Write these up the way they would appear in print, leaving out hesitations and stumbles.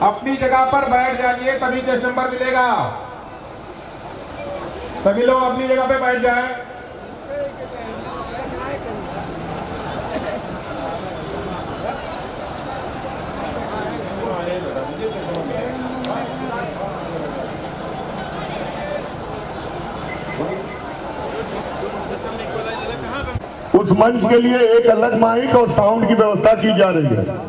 अपनी जगह पर बैठ जाइए, तभी टेस्ट नंबर मिलेगा। सभी लोग अपनी जगह पे बैठ जाएं। उस मंच के लिए एक अलग माइक और साउंड की व्यवस्था की जा रही है।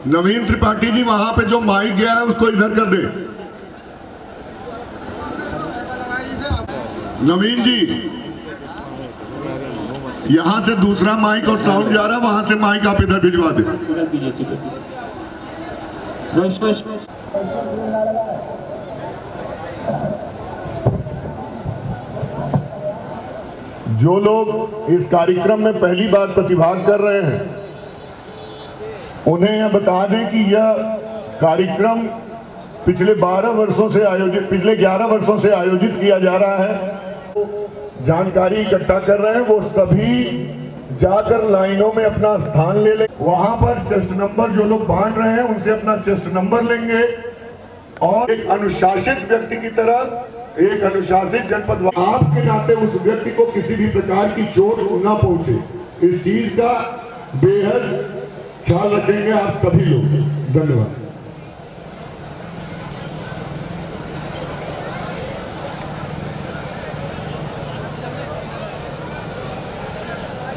नवीन त्रिपाठी जी, वहां पे जो माइक गया है उसको इधर कर दे। नवीन जी, यहां से दूसरा माइक और साउंड जा रहा है, वहां से माइक आप इधर भिजवा दे। जो लोग इस कार्यक्रम में पहली बार प्रतिभाग कर रहे हैं, उन्हें यह बता दें कि यह कार्यक्रम पिछले 11 वर्षों से आयोजित किया जा रहा है। जानकारी इकट्ठा कर रहे हैं, वो सभी जाकर लाइनों में अपना स्थान ले लें। वहां पर चेस्ट नंबर जो लोग बांट रहे हैं उनसे अपना चेस्ट नंबर लेंगे और एक अनुशासित व्यक्ति की तरह, एक अनुशासित जनपद आपके नाते उस व्यक्ति को किसी भी प्रकार की चोट न पहुंचे, इस चीज का बेहद ख्याल रखेंगे आप सभी लोग। धन्यवाद।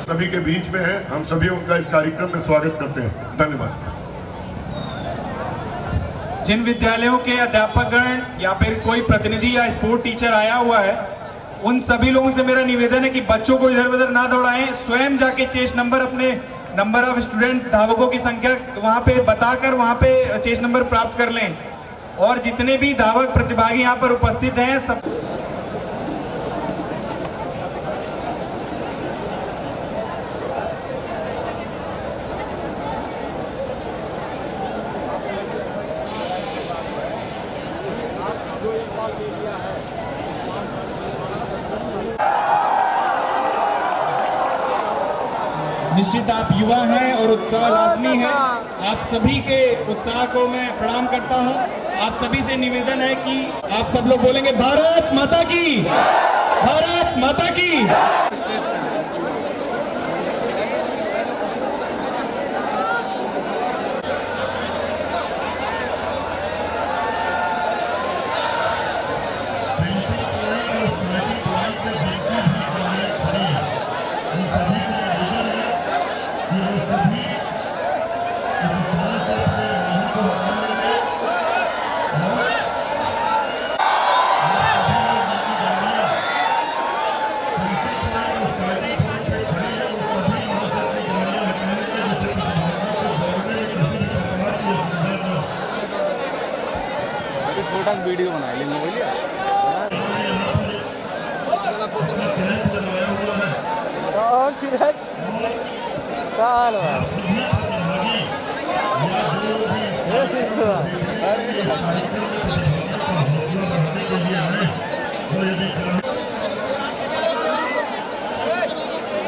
सभी के बीच में है, हम सभी उनका इस कार्यक्रम में स्वागत करते हैं। धन्यवाद। जिन विद्यालयों के अध्यापकगण या फिर कोई प्रतिनिधि या स्पोर्ट टीचर आया हुआ है, उन सभी लोगों से मेरा निवेदन है कि बच्चों को इधर उधर ना दौड़ाएं, स्वयं जाके चेस्ट नंबर, अपने नंबर ऑफ स्टूडेंट्स, धावकों की संख्या वहां पे बताकर वहां पे चेस्ट नंबर प्राप्त कर लें। और जितने भी धावक प्रतिभागी यहाँ पर उपस्थित हैं, सब निश्चित आप युवा हैं और उत्साह लाजमी है। आप सभी के उत्साह को मैं प्रणाम करता हूं। आप सभी से निवेदन है कि आप सब लोग बोलेंगे भारत माता की, भारत माता की। छोटा वीडियो बना लेंगे भैया।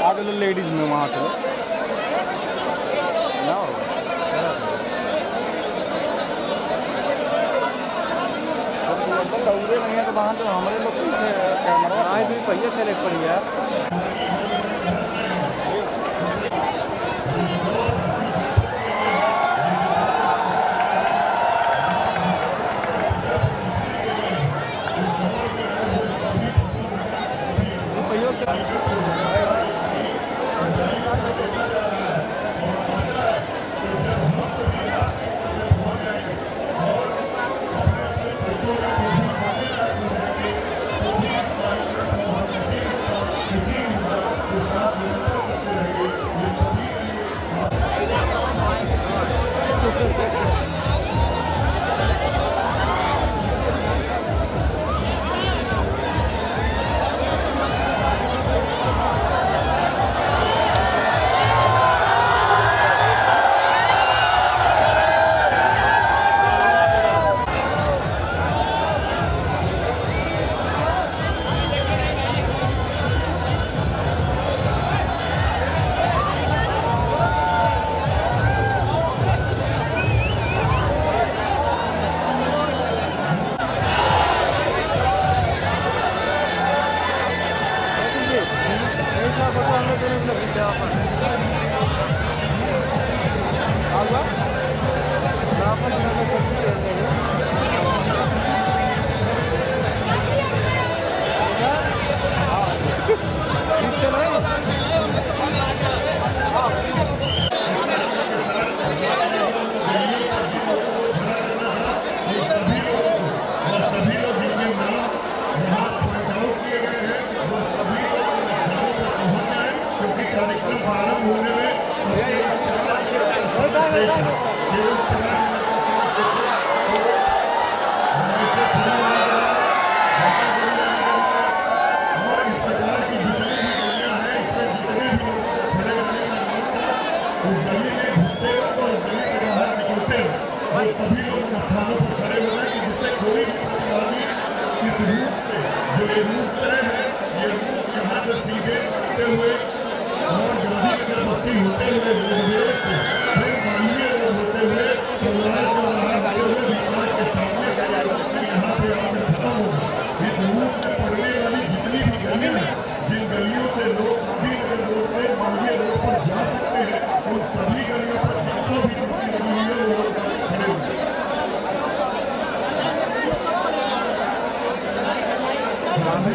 आगे लेडीज में वहाँ तो दौड़े नहीं है तो वहाँ तो हमारे लोग कैमरा भी पहिए चले पड़ी यार।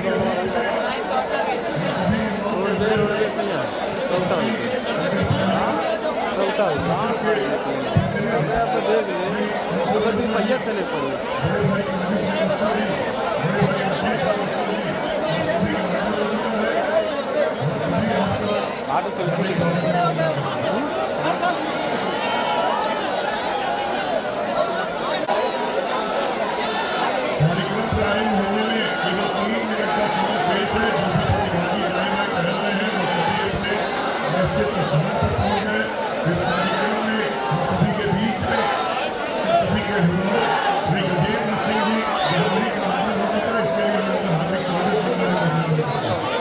थोड़ी देर हो गई थी यार चलता देख ले कभी पहिया चले पड़ी आठ कार्यक्रम प्रारंभ होने में केवल 3 मिनट का समय शेष है। जो भी प्रतिभागी लाइन में टहल रहे हैं वो सभी अपने निश्चित स्थान पर पहुंच गए। इस कार्यक्रम में हम सभी के बीच में सभी के अभिभावक श्री गजेंद्र सिंह जी गहलोरी का आगमन हो चुका है। इसके लिए मैं उनका हार्दिक स्वागत करता हूं।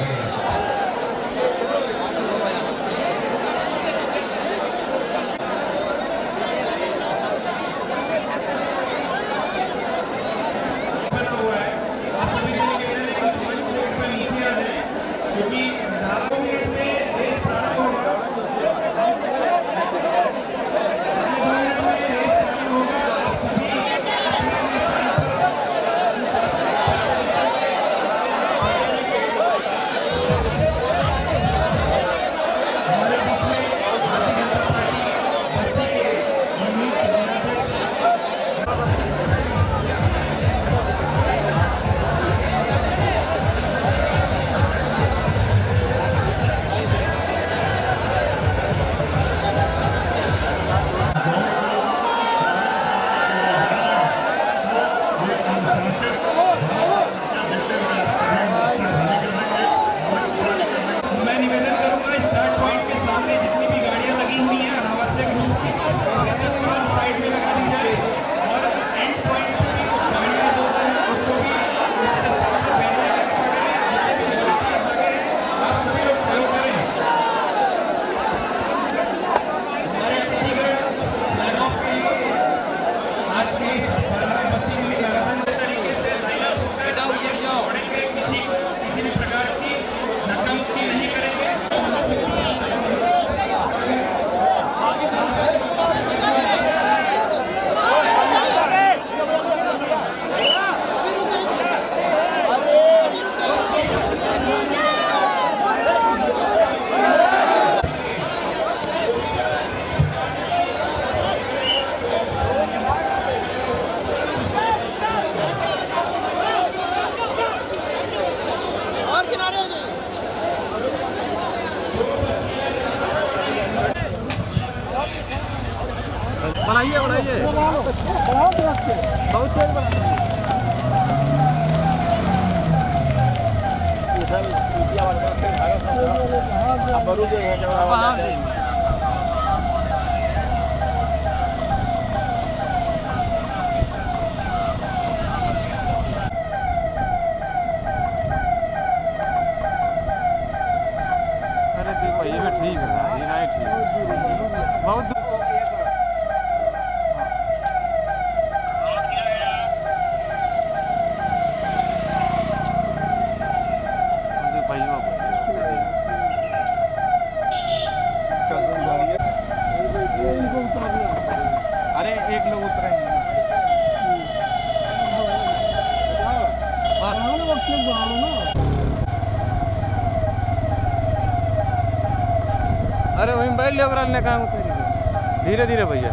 मैं निवेदन करूंगा स्टार्ट पॉइंट के सामने जितनी भी गाड़ियां लगी हुई हैं अनावश्यक रूप की उन्हें तत्काल साइड में लगा दी जाए और एंड पॉइंट पे भी कुछ गाड़ियां जो हैं उसको भी उचित स्थान पर भेजने की कृपा करें। जितने भी वॉलंटियर्स लगे हैं आप सभी लोग सहयोग करें। हमारे अतिथिगण फ्लैग ऑफ के लिए आज के इस बस्ती मिली मैराथन के तरीके से लाइन अप होकर दौड़ेंगे। किसी भी प्रकार की धक्का मुक्की नहीं करेंगे। बढ़ाइए बहुत तेज बढ़ाइए। अरे भैया भी ठीक है ये नहीं ठीक बहुत अरे एक लोग उतरेंगे अरे वहीं बैठ ले ओकरा ने कहाँ उतरी धीरे धीरे भैया।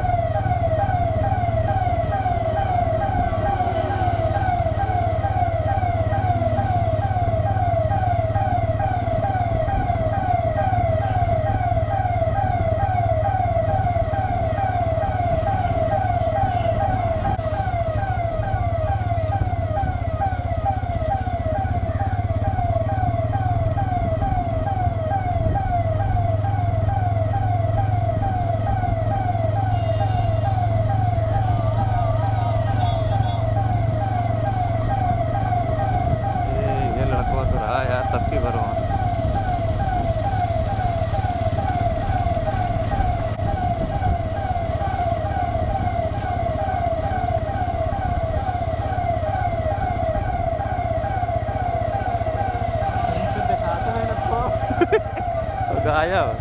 गायब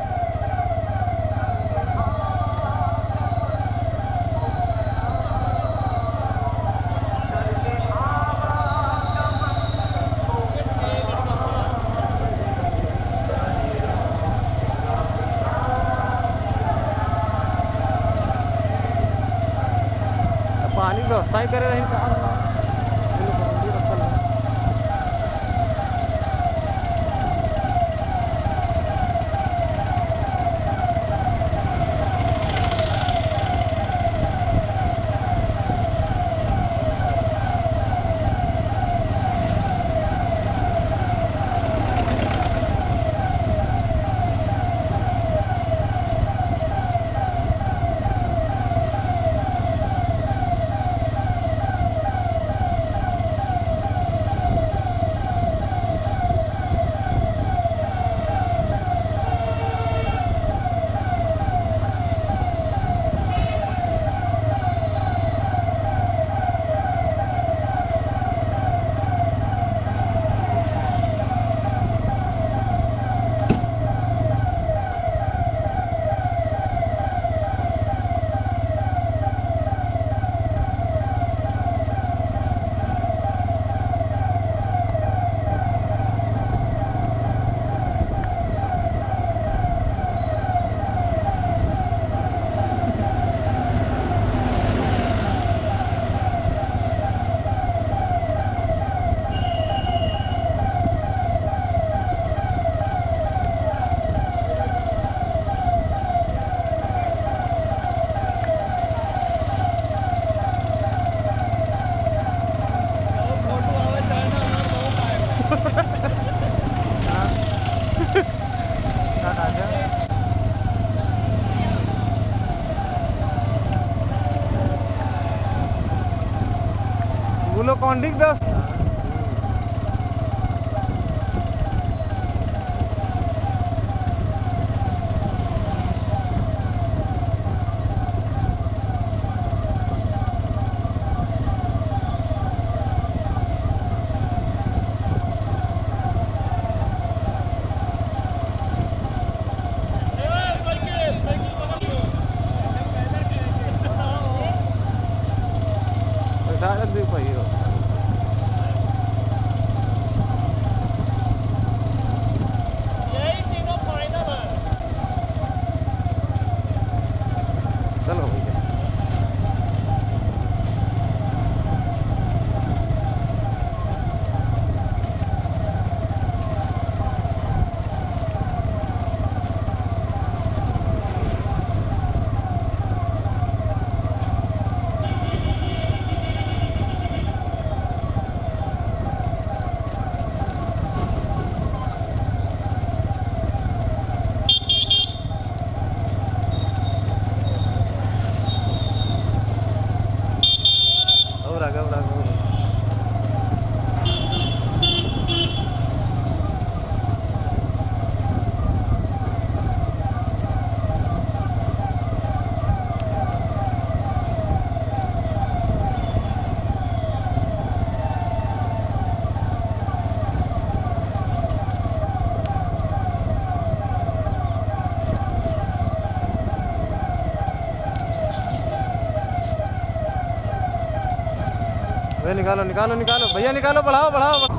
सत्ता ही करे रही ग्लूकोन डी दस चलो भैया निकालो निकालो निकालो भैया निकालो बढ़ाओ बढ़ाओ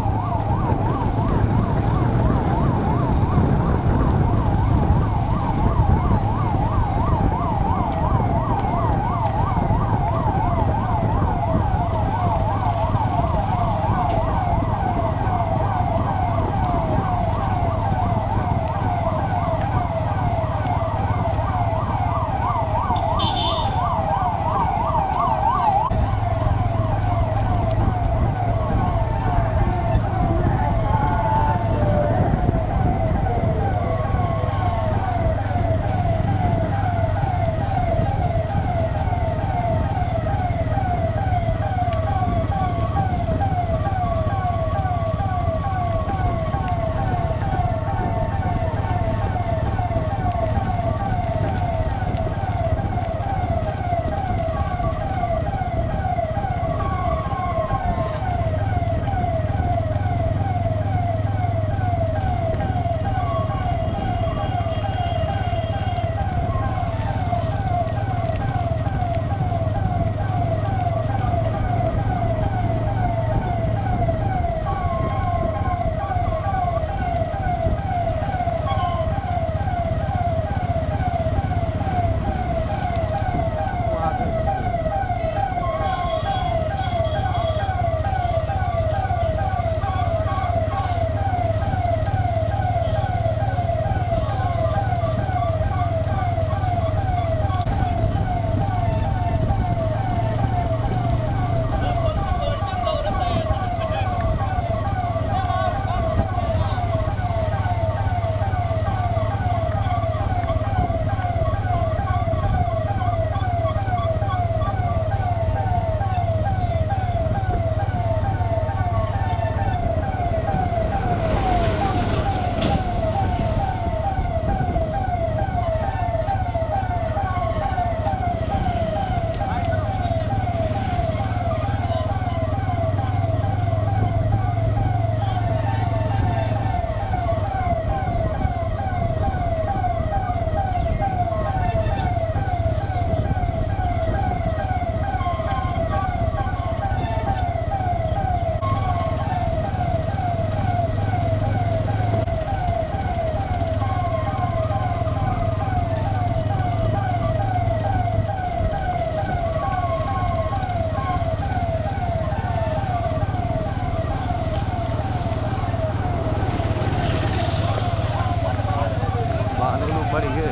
खड़ी है।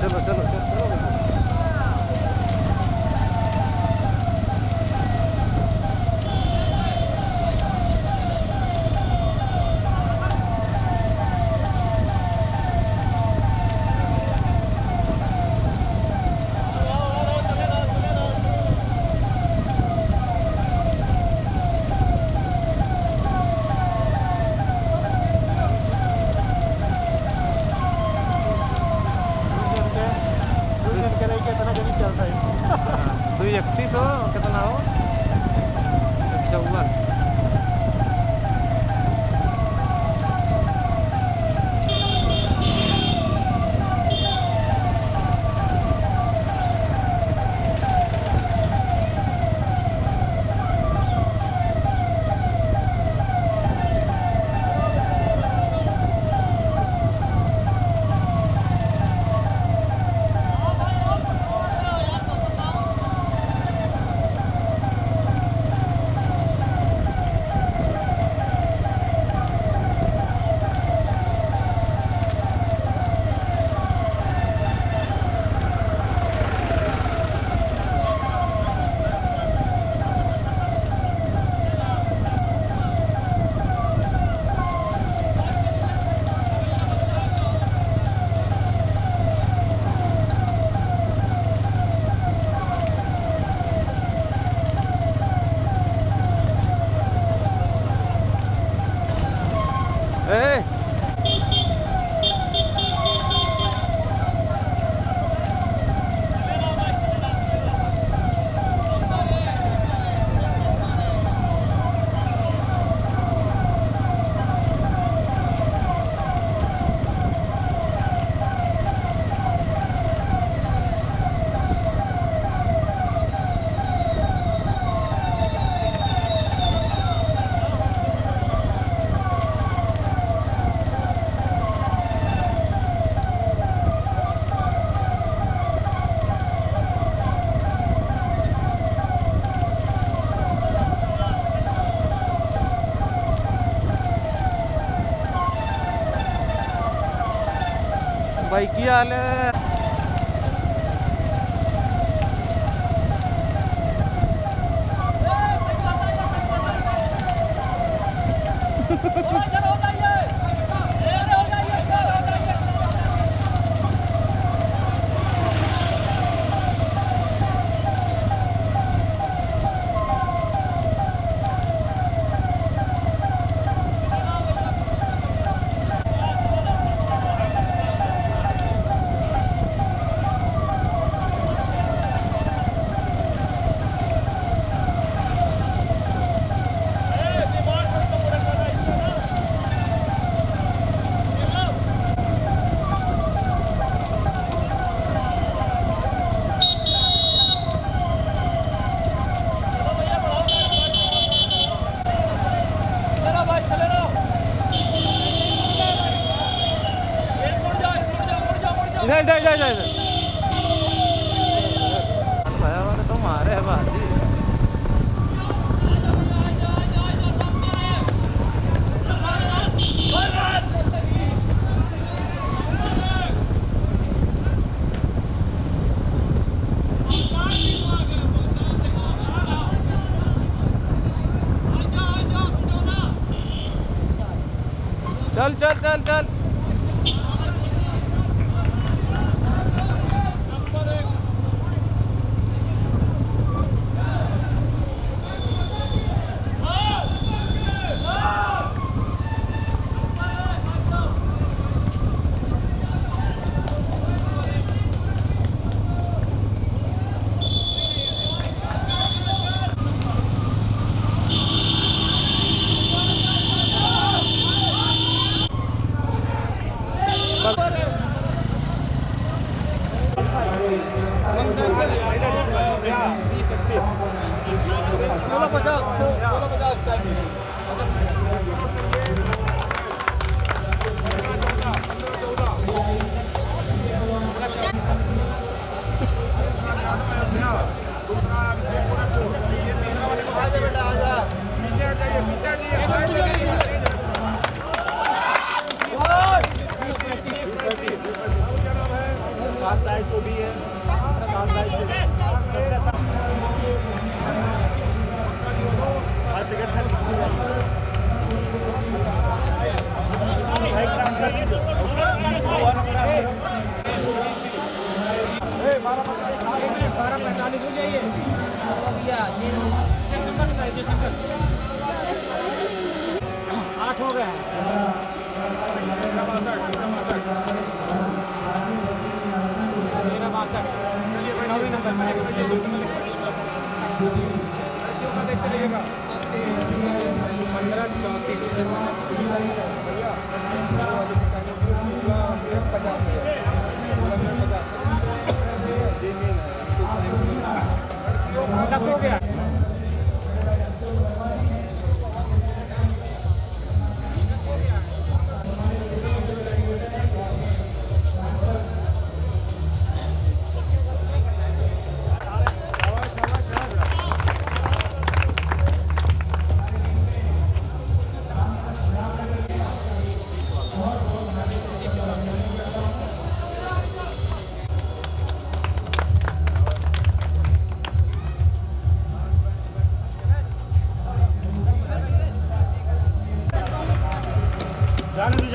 चलो चलो चलो चलो। दुई 31 हो कितना हो 54। भाई की हाल है? इधर इधर इधर इधर तो मारे है बाजी। चल चल चल चल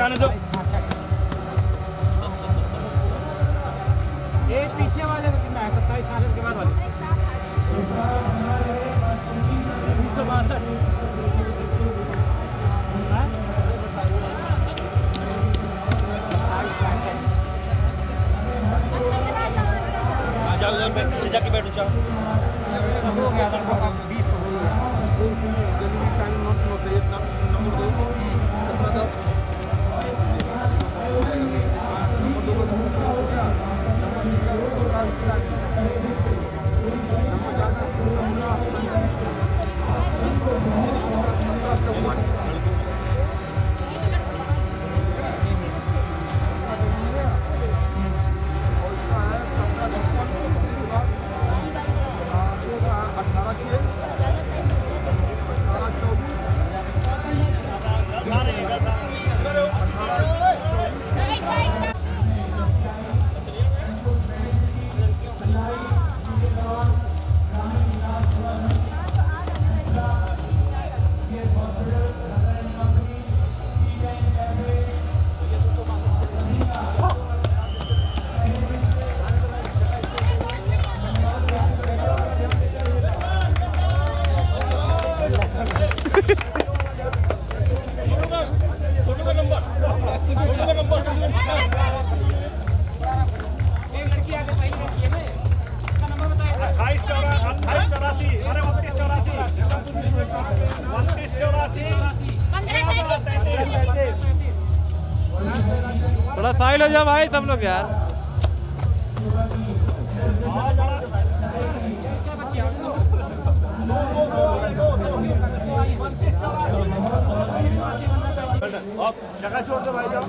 जाने दो। एक पीछे वाले में कितना है? 27 साल के बाद वाले 262। पीछे जाके बैठो जाओ। हो गया लड़कों का 20 हो गया। थोड़ा साइड हो जा भाई सब लोग यार। जगह छोड़ दो भाई जाओ।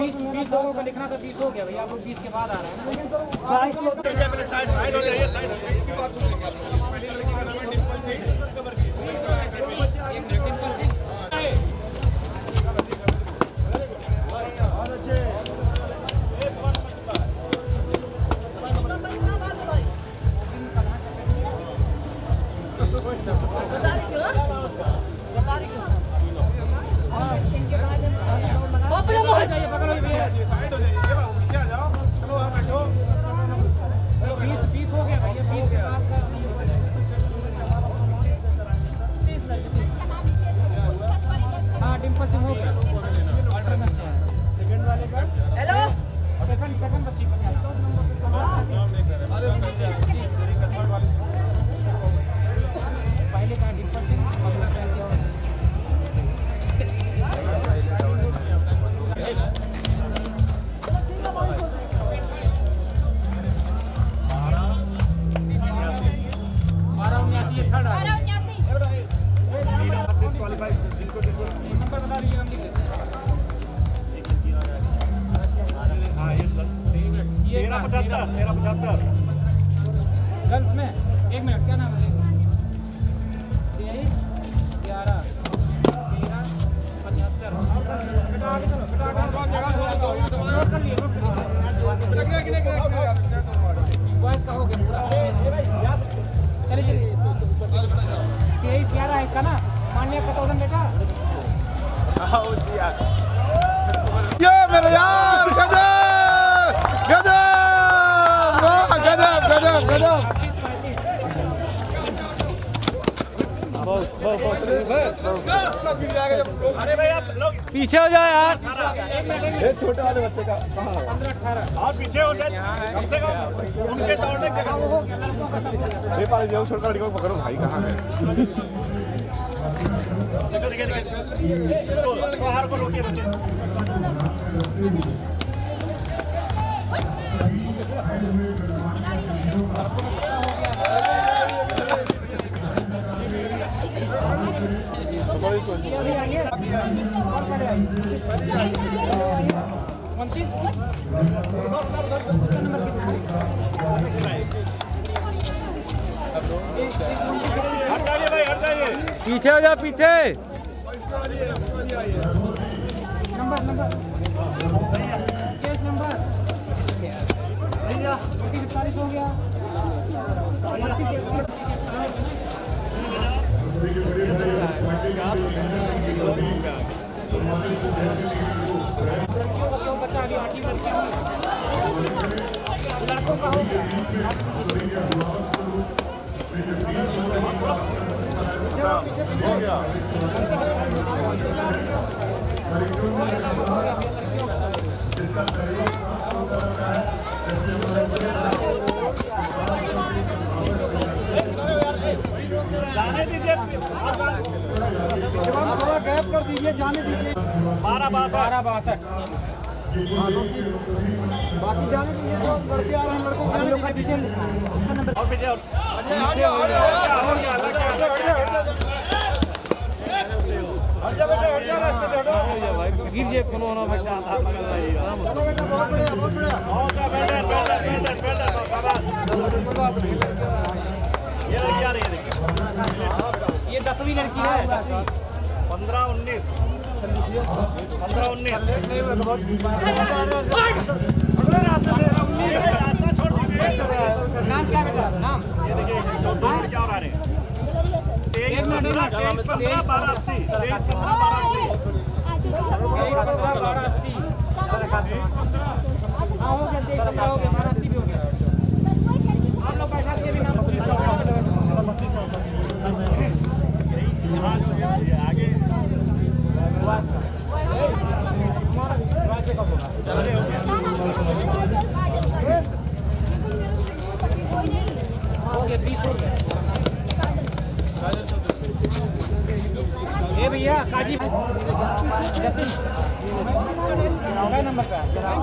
20 लोगों को लिखना तो 20 हो गया भैया, आप 20 के बाद आ रहे हैं। साइड हो जाइए, साइड हो जाइए। गर्ल्स में 1 मिनट, क्या नाम है? 11 13 75। बॉयज का हो गया पूरा। चलिए चलिए 11 है इसका ना, माननीय 1000 बेटा। ये मेरे यार गजब गजब वाह गजब गजब गजब। बहुत अरे भाई आप लोग पीछे हो जाओ यार। ये छोटे वाले बच्चे का कहाँ है? 15-18 आप पीछे हो जाए कम से कम उनके दौड़ने के ये पाले जाओ छोटा लड़का को पकड़ो भाई कहाँ है? इसको बाहर को रोकिए बच्चे। हट जाइए भाई हट जाइए। पीछे हो जाओ पीछे। जाने दीजिए थोड़ा गैप कर दीजिए, जाने दीजिए। 12-62 बाकी जाने दीजिए, जो लड़के आ रहे हैं लड़कों को जाने दीजिए। और पीछे और पीछे हो जाओ। हट जा बेटा, हट जा, रास्ते से हटो। गिर जाए कोनो ना बेटा। चलो बेटा, बहुत बढ़िया बहुत बढ़िया। ये लड़की आ रही है देखिए। ये 10वीं लड़की है। 15-19 15-19 नाम क्या बेटा, नाम? ये देखिए दो लड़के और आ रहे हैं। 23-15-12-80 23-15-12-80 हाँ हो गया, 15 हो गया, 80 भी हो गया। आप लोग बैठा के भी नाम आगे हो गया, 20 हो गया। ये भैया काजी क्या नंबर का नंबर बताओ।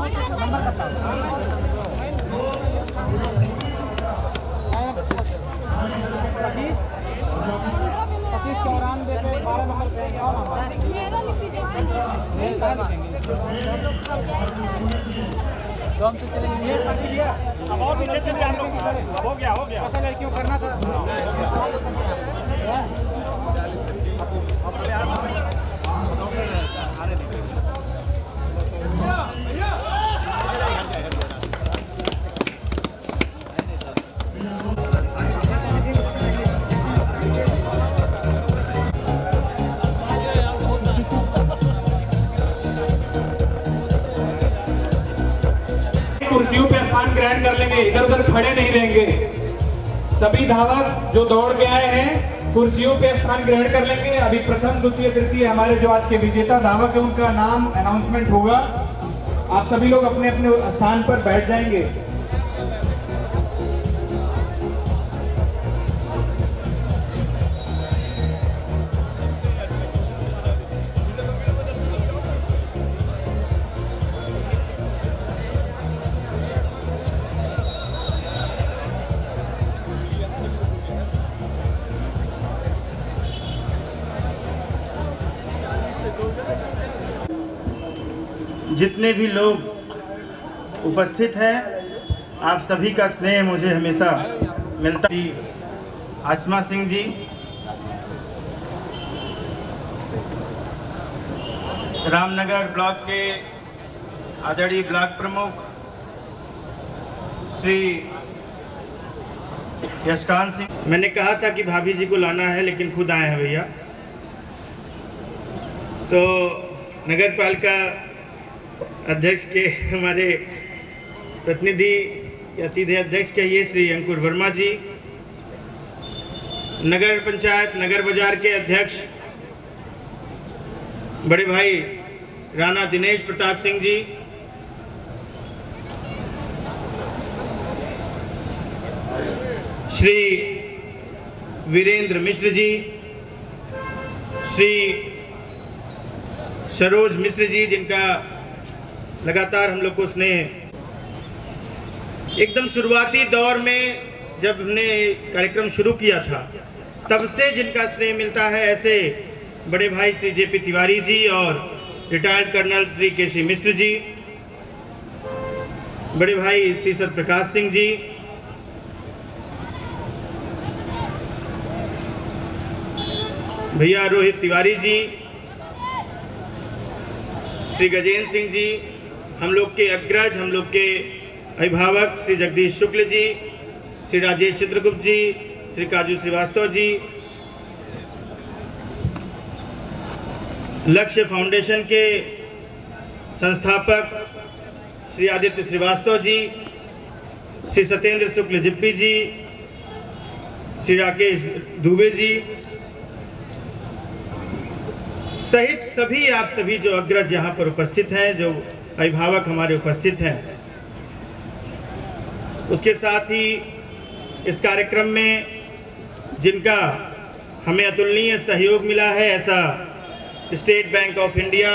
25-94 पे 12 नंबर पे क्या नंबर? तो हम तो चलेंगे। अब और पीछे चलिए आप लोग। अब हो गया ऐसा लड़कियों करना था। कुर्सियों पे स्थान ग्रहण कर लेंगे, इधर उधर खड़े नहीं रहेंगे। सभी धावक जो दौड़ के आए हैं कुर्सियों पे स्थान ग्रहण कर लेंगे। अभी प्रथम द्वितीय तृतीय हमारे जो आज के विजेता धावक है उनका नाम अनाउंसमेंट होगा। आप सभी लोग अपने अपने स्थान पर बैठ जाएंगे। जितने भी लोग उपस्थित हैं, आप सभी का स्नेह मुझे हमेशा मिलता है। आसमा सिंह जी, रामनगर ब्लॉक के आदरणीय ब्लॉक प्रमुख श्री यशकांत सिंह, मैंने कहा था कि भाभी जी को लाना है लेकिन खुद आए हैं भैया। तो नगर पालिका अध्यक्ष के हमारे प्रतिनिधि या सीधे अध्यक्ष कहिए श्री अंकुर वर्मा जी, नगर पंचायत नगर बाजार के अध्यक्ष बड़े भाई राणा दिनेश प्रताप सिंह जी, श्री वीरेंद्र मिश्र जी, श्री सरोज मिश्र जी, जिनका लगातार हम लोग को स्नेह, एकदम शुरुआती दौर में जब हमने कार्यक्रम शुरू किया था तब से जिनका स्नेह मिलता है, ऐसे बड़े भाई श्री जेपी तिवारी जी और रिटायर्ड कर्नल श्री केसी मिश्र जी, बड़े भाई श्री सत्यप्रकाश सिंह जी, भैया रोहित तिवारी जी, श्री गजेंद्र सिंह जी, हम लोग के अग्रज, हम लोग के अभिभावक श्री जगदीश शुक्ल जी, श्री राजेश चित्रगुप्त जी, श्री काजू श्रीवास्तव जी, लक्ष्य फाउंडेशन के संस्थापक श्री आदित्य श्रीवास्तव जी, श्री सत्येंद्र शुक्ल जिप्पी जी, श्री राकेश दुबे जी सहित सभी आप सभी जो अग्रज यहाँ पर उपस्थित हैं, जो अभिभावक हमारे उपस्थित हैं, उसके साथ ही इस कार्यक्रम में जिनका हमें अतुलनीय सहयोग मिला है, ऐसा स्टेट बैंक ऑफ इंडिया,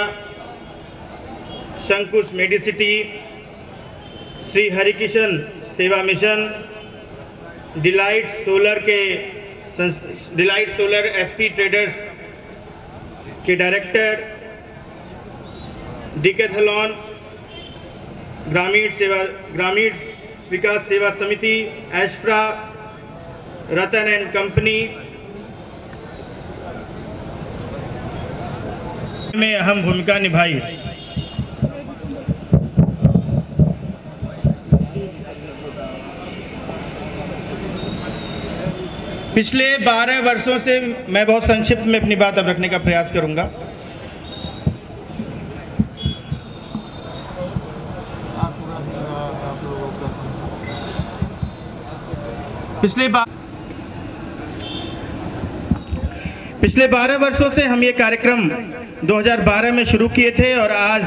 शंकुश मेडिसिटी, श्री हरिकिशन सेवा मिशन, डिलाइट सोलर एसपी ट्रेडर्स के डायरेक्टर, डिकैथलॉन ग्रामीण विकास सेवा समिति, एस्प्रा, रतन एंड कंपनी में अहम भूमिका निभाई। पिछले 12 वर्षों से, मैं बहुत संक्षिप्त में अपनी बात अब रखने का प्रयास करूंगा। पिछले 12 वर्षों से हम ये कार्यक्रम 2012 में शुरू किए थे और आज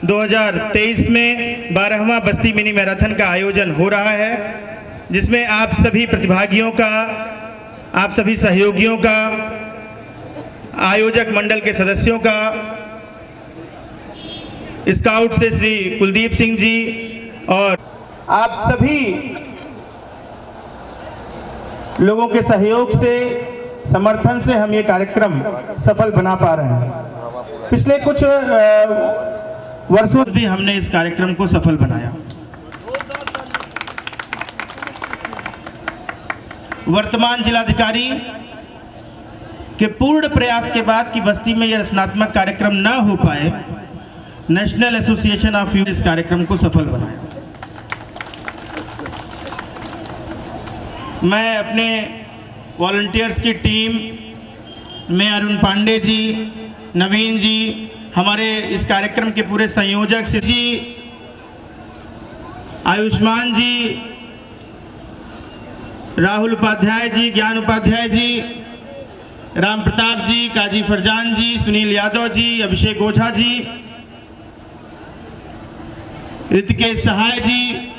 2023 में 12वां बस्ती मिनी मैराथन का आयोजन हो रहा है, जिसमें आप सभी प्रतिभागियों का, आप सभी सहयोगियों का, आयोजक मंडल के सदस्यों का, स्काउट से श्री कुलदीप सिंह जी और आप सभी लोगों के सहयोग से, समर्थन से हम ये कार्यक्रम सफल बना पा रहे हैं। पिछले कुछ वर्षों भी हमने इस कार्यक्रम को सफल बनाया। वर्तमान जिलाधिकारी के पूर्ण प्रयास के बाद कि बस्ती में यह रचनात्मक कार्यक्रम न हो पाए, नेशनल एसोसिएशन ऑफ यूथ इस कार्यक्रम को सफल बनाया। मैं अपने वॉलंटियर्स की टीम में अरुण पांडे जी, नवीन जी, हमारे इस कार्यक्रम के पूरे संयोजक जी, आयुष्मान जी, राहुल उपाध्याय जी, ज्ञान उपाध्याय जी, राम प्रताप जी, काजी फरजान जी, सुनील यादव जी, अभिषेक ओझा जी, ऋतिकेश सहाय जी,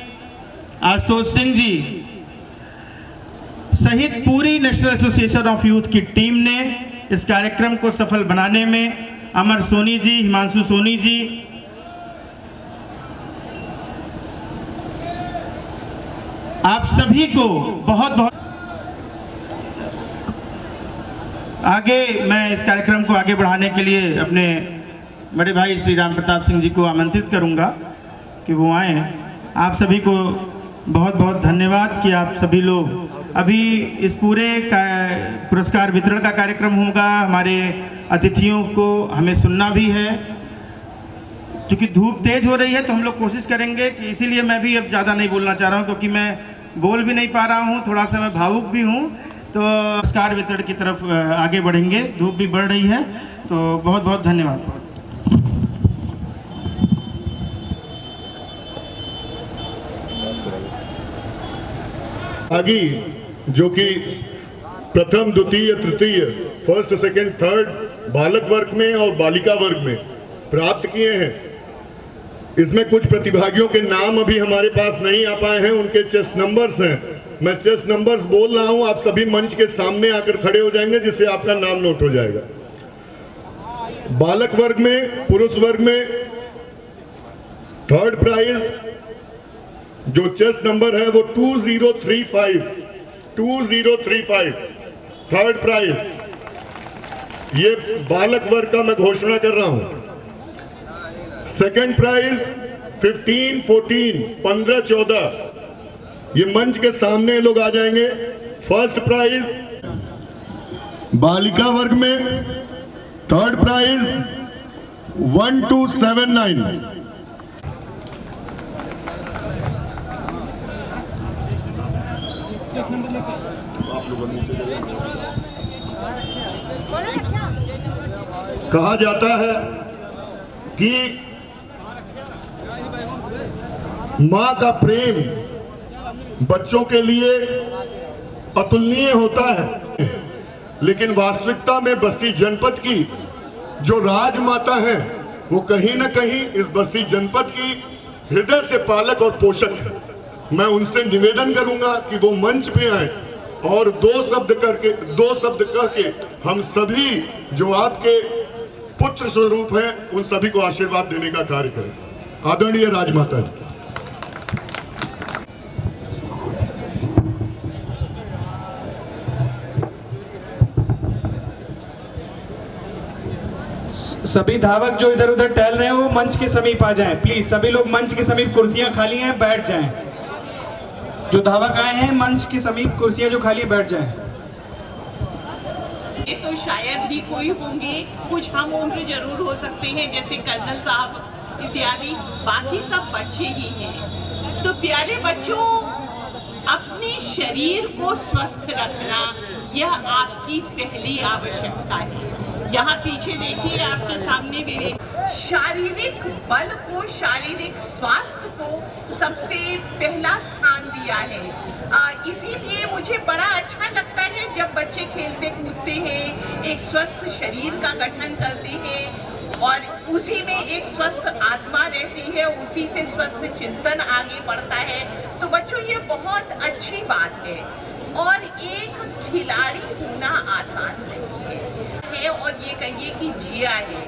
आशुतोष सिंह जी सहित पूरी नेशनल एसोसिएशन ऑफ यूथ की टीम ने इस कार्यक्रम को सफल बनाने में, अमर सोनी जी, हिमांशु सोनी जी, आप सभी को बहुत बहुत आगे, मैं इस कार्यक्रम को आगे बढ़ाने के लिए अपने बड़े भाई श्री राम प्रताप सिंह जी को आमंत्रित करूंगा कि वो आए। आप सभी को बहुत बहुत धन्यवाद कि आप सभी लोग, अभी इस पूरे पुरस्कार वितरण का कार्यक्रम होगा, हमारे अतिथियों को हमें सुनना भी है। क्योंकि धूप तेज हो रही है तो हम लोग कोशिश करेंगे कि, इसीलिए मैं भी अब ज़्यादा नहीं बोलना चाह रहा हूँ, क्योंकि मैं बोल भी नहीं पा रहा हूँ, थोड़ा सा मैं भावुक भी हूँ। तो पुरस्कार वितरण की तरफ आगे बढ़ेंगे, धूप भी बढ़ रही है। तो बहुत बहुत धन्यवाद। आगे जो कि प्रथम, द्वितीय, तृतीय, फर्स्ट, सेकंड, थर्ड बालक वर्ग में और बालिका वर्ग में प्राप्त किए हैं। इसमें कुछ प्रतिभागियों के नाम अभी हमारे पास नहीं आ पाए हैं, उनके चेस्ट नंबर्स हैं। मैं चेस्ट नंबर्स बोल रहा हूं, आप सभी मंच के सामने आकर खड़े हो जाएंगे जिससे आपका नाम नोट हो जाएगा। बालक वर्ग में, पुरुष वर्ग में थर्ड प्राइज जो चेस्ट नंबर है वो 2035 थर्ड प्राइज। ये बालक वर्ग का मैं घोषणा कर रहा हूं। सेकंड प्राइज 15-14 ये मंच के सामने लोग आ जाएंगे। फर्स्ट प्राइज बालिका वर्ग में थर्ड प्राइज 1279। कहा जाता है कि मां का प्रेम बच्चों के लिए अतुलनीय होता है, लेकिन वास्तविकता में बस्ती जनपद की जो राजमाता है वो कहीं ना कहीं इस बस्ती जनपद की हृदय से पालक और पोषक है। मैं उनसे निवेदन करूंगा कि वो मंच पे आए और दो शब्द कह के हम सभी जो आपके पुत्र स्वरूप हैं उन सभी को आशीर्वाद देने का कार्य करें। आदरणीय राजमाता जी। सभी धावक जो इधर उधर टहल रहे हैं वो मंच के समीप आ जाएं। प्लीज सभी लोग मंच के समीप, कुर्सियां खाली हैं, बैठ जाएं। जो धावक आए हैं मंच के समीप कुर्सियां जो खाली है बैठ जाएं। ये तो शायद ही कोई होंगे, कुछ हम उम्र जरूर हो सकते हैं जैसे कर्नल साहब इत्यादि, बाकी सब बच्चे ही हैं। तो प्यारे बच्चों, अपने शरीर को स्वस्थ रखना यह आपकी पहली आवश्यकता है। यहाँ पीछे देखिए, आपके सामने मेरे शारीरिक बल को, शारीरिक स्वास्थ्य को सबसे पहला स्थान दिया है। इसीलिए मुझे बड़ा अच्छा लगता है जब बच्चे खेलते कूदते हैं, एक स्वस्थ शरीर का गठन करते हैं और उसी में एक स्वस्थ आत्मा रहती है, उसी से स्वस्थ चिंतन आगे बढ़ता है। तो बच्चों ये बहुत अच्छी बात है और एक खिलाड़ी होना आसान नहीं है और ये कहिए कि जिया है।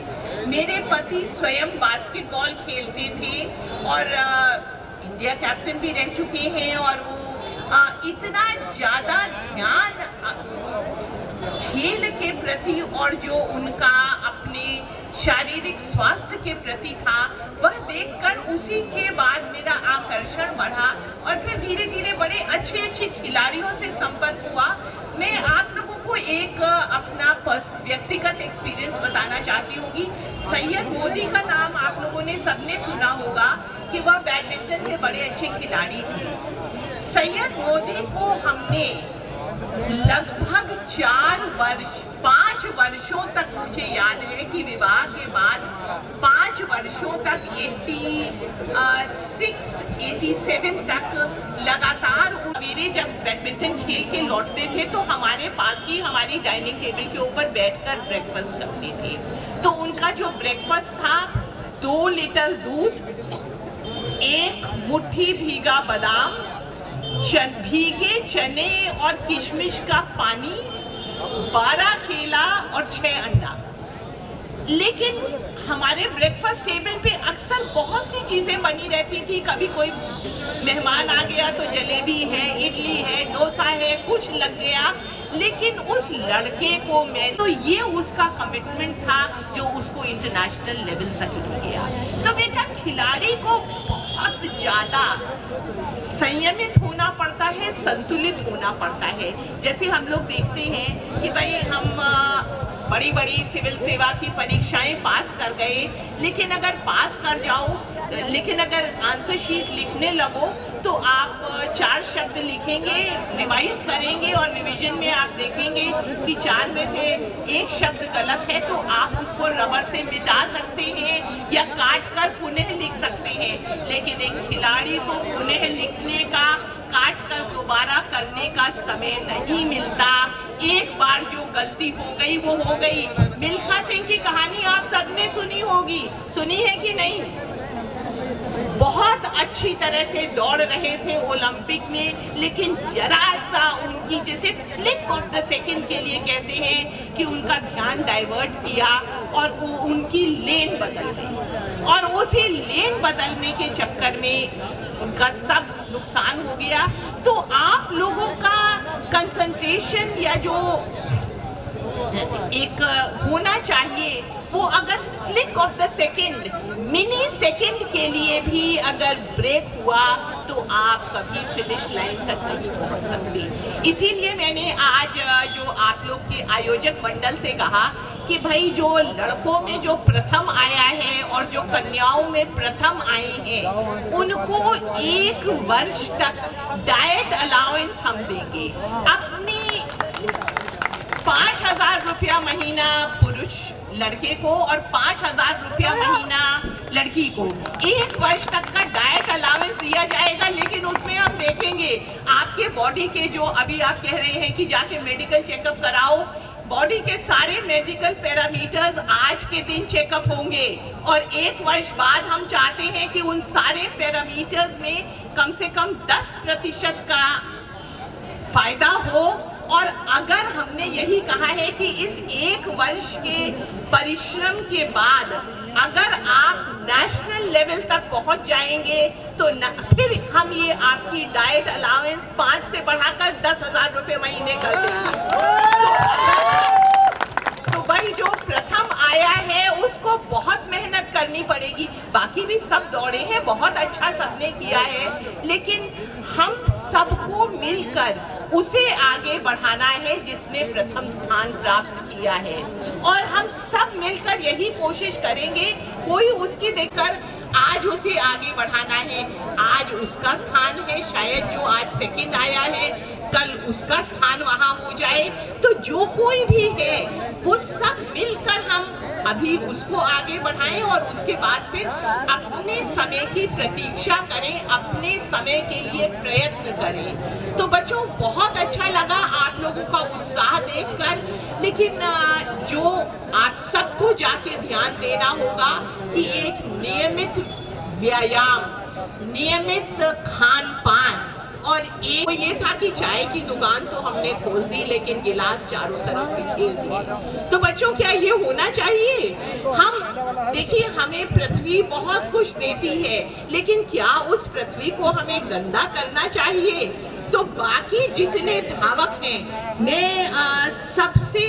मेरे पति स्वयं बास्केटबॉल खेलते थे और इंडिया कैप्टन भी रह चुके हैं और वो इतना ज्यादा ध्यान खेल के प्रति और जो उनका अपने शारीरिक स्वास्थ्य के प्रति था वह देखकर उसी के बाद मेरा आकर्षण बढ़ा और फिर धीरे धीरे बड़े अच्छे खिलाड़ियों से संपर्क हुआ। मैं आप लोगों को एक अपना व्यक्तिगत एक्सपीरियंस बताना चाहती हूँ कि सैयद मोदी का नाम आप लोगों ने सबने सुना होगा कि वह बैडमिंटन के बड़े अच्छे खिलाड़ी थे। सैयद मोदी को हमने लगभग 5 वर्षों तक, मुझे याद है कि विवाह के बाद 5 वर्षों तक 86-87 तक लगातार मेरे जब बैडमिंटन खेल के लौटते थे तो हमारे पास ही हमारी डाइनिंग टेबल के ऊपर बैठकर ब्रेकफास्ट करते थे। तो उनका जो ब्रेकफास्ट था 2 लीटर दूध, 1 मुट्ठी भीगा बादाम, भीगे चने और किशमिश का पानी, 12 केला और 6 अंडा। लेकिन हमारे ब्रेकफास्ट टेबल पे अक्सर बहुत सी चीजें बनी रहती थी। कभी कोई मेहमान आ गया तो जलेबी है, इडली है, डोसा है, कुछ लग गया। लेकिन उस लड़के को मैं तो ये उसका कमिटमेंट था जो उसको इंटरनेशनल लेवल तक ले गया। तो बेटा खिलाड़ी को बहुत ज्यादा संयमित होना पड़ता है, संतुलित होना पड़ता है। जैसे हम लोग देखते हैं कि भाई हम बड़ी बड़ी सिविल सेवा की परीक्षाएं पास कर गए, लेकिन अगर पास कर जाओ, लेकिन अगर आंसर शीट लिखने लगो तो आप 4 शब्द लिखेंगे, रिवाइज करेंगे और रिवीजन में आप देखेंगे कि 4 में से 1 शब्द गलत है तो आप उसको रबर से मिटा सकते हैं या काट कर पुनः लिख सकते हैं। लेकिन एक खिलाड़ी को पुनः लिखने का काट कर दोबारा करने का समय नहीं मिलता। एक बार जो गलती हो गई वो हो गई। मिल्खा सिंह की कहानी आप सबने सुनी होगी, सुनी है कि नहीं? बहुत अच्छी तरह से दौड़ रहे थे ओलंपिक में, लेकिन जरा सा उनकी, जैसे फ्लिक ऑफ द सेकंड के लिए कहते हैं, कि उनका ध्यान डाइवर्ट किया और उनकी लेन बदल गई, और उसी लेन बदलने के चक्कर में उनका सब नुकसान हो गया। तो आप लोगों का कंसंट्रेशन या जो एक होना चाहिए, वो अगर flick of the second, mini second के लिए भी अगर ब्रेक हुआ तो आप कभी फिनिश लाइन तक नहीं पहुंच सकते। इसीलिए मैंने आज जो आप लोग के आयोजक मंडल से कहा कि भाई जो लड़कों में जो प्रथम आया है और जो कन्याओं में प्रथम आए हैं, उनको 1 वर्ष तक डाइट अलाउंस हम देंगे। अपनी 5,000 रुपया महीना पुरुष लड़के को और 5,000 रुपया महीना लड़की को 1 वर्ष तक का डाइट अलाउंस दिया जाएगा। लेकिन उसमें हम देखेंगे आपके बॉडी के जो, अभी आप कह रहे हैं कि जाके मेडिकल चेकअप कराओ, बॉडी के सारे मेडिकल पैरामीटर्स आज के दिन चेकअप होंगे, और 1 वर्ष बाद हम चाहते हैं कि उन सारे पैरामीटर्स में कम से कम 10% का फायदा हो। और अगर हमने यही कहा है कि इस 1 वर्ष के परिश्रम के बाद अगर आप नेशनल लेवल तक पहुंच जाएंगे तो फिर हम ये आपकी डाइट अलाउंस 5 से बढ़ाकर 10,000 रुपये महीने कर देंगे। तो भाई जो प्रथम आया है उसको बहुत मेहनत करनी पड़ेगी। बाकी भी सब दौड़े हैं, बहुत अच्छा सबने किया है, लेकिन हम सबको मिलकर उसे आगे बढ़ाना है जिसने प्रथम स्थान प्राप्त किया है, और हम सब मिलकर यही कोशिश करेंगे। कोई उसकी देखकर आज उसे आगे बढ़ाना है, आज उसका स्थान है, शायद जो आज सेकंड आया है कल उसका स्थान वहां हो जाए। तो जो कोई भी है वो सब मिलकर हम अभी उसको आगे बढ़ाएं और उसके बाद फिर अपने समय की प्रतीक्षा करें, अपने समय के लिए प्रयत्न करें। तो बच्चों बहुत अच्छा लगा आप लोगों का उत्साह देखकर, लेकिन जो आप सबको जाके ध्यान देना होगा कि एक नियमित व्यायाम, नियमित खान पान, और एक ये था कि चाय की दुकान तो हमने खोल दी लेकिन गिलास चारों तरफ बिखेर दिए। तो बच्चों क्या ये होना चाहिए? हम देखिए, हमें पृथ्वी बहुत कुछ देती है, लेकिन क्या उस पृथ्वी को हमें गंदा करना चाहिए? तो बाकी जितने धावक हैं, मैं सबसे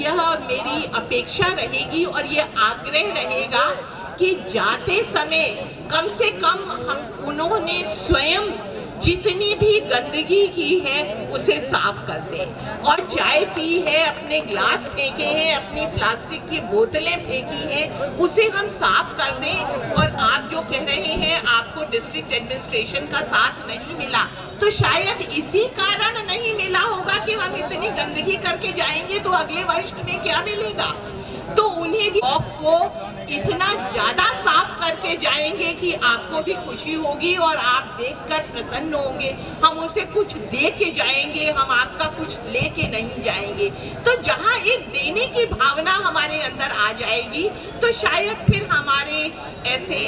यह मेरी अपेक्षा रहेगी और ये आग्रह रहेगा कि जाते समय कम से कम हम उन्होंने स्वयं जितनी भी गंदगी की है उसे साफ कर दें, और चाय पी है, अपने ग्लास फेंके हैं, अपनी प्लास्टिक की बोतलें फेंकी हैं, उसे हम साफ कर दें। और आप जो कह रहे हैं आपको डिस्ट्रिक्ट एडमिनिस्ट्रेशन का साथ नहीं मिला, तो शायद इसी कारण नहीं मिला होगा कि हम इतनी गंदगी करके जाएंगे तो अगले वर्ष में क्या मिलेगा। तो उन्हें भी को इतना ज्यादा साफ करके जाएंगे कि आपको भी खुशी होगी और आप देखकर प्रसन्न होंगे। हम उसे कुछ दे के जाएंगे, हम आपका कुछ लेके नहीं जाएंगे। तो जहाँ एक देने की भावना हमारे अंदर आ जाएगी तो शायद फिर हमारे ऐसे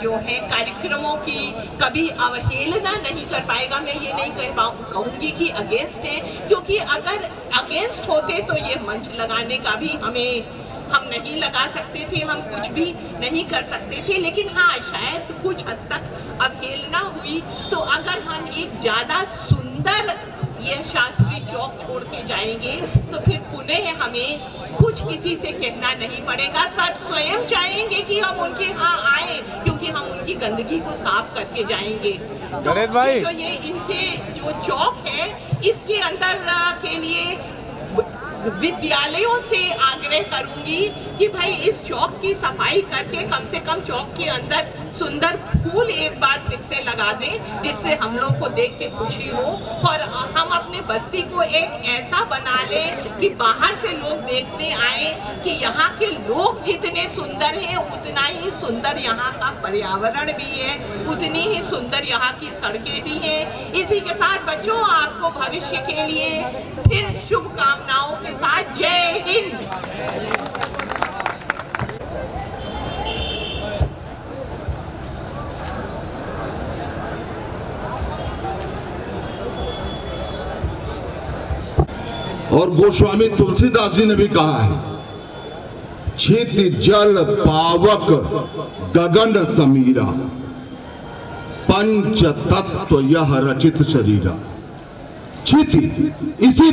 जो है कार्यक्रमों की कभी अवहेलना नहीं कर पाएगा। मैं ये नहीं कहूँगी कि अगेंस्ट है, क्योंकि अगर अगेंस्ट होते तो ये मंच लगाने का भी हम नहीं लगा सकते थे, हम कुछ भी नहीं कर सकते थे। लेकिन हाँ, शायद कुछ हद तक अवहेलना हुई। तो अगर हम एक ज़्यादा सुंदर ये शास्त्री चौक छोड़ के जाएंगे तो फिर पुनः हमें कुछ किसी से कहना नहीं पड़ेगा। सब स्वयं चाहेंगे कि हम उनके यहाँ आए, क्योंकि हम उनकी गंदगी को साफ करके जाएंगे। तो ये इनके जो चौक है इसके अंदर के लिए विद्यालयों से आग्रह करूंगी कि भाई इस चौक की सफाई करके कम से कम चौक के अंदर सुंदर फूल एक बार फिर से लगा दें, जिससे हम लोग को देख के खुशी हो और हम अपने बस्ती को एक ऐसा बना लें कि बाहर से लोग देखने आए कि यहाँ के लोग जितने सुंदर हैं उतना ही सुंदर यहाँ का पर्यावरण भी है, उतनी ही सुंदर यहाँ की सड़कें भी हैं। इसी के साथ बच्चों, आपको भविष्य के लिए फिर शुभकामनाओं के साथ जय हिंद। और गोस्वामी तुलसीदास जी ने भी कहा है, क्षिति जल पावक गगन समीरा, पंच तत्व यह रचित शरीरा। क्षिति इसी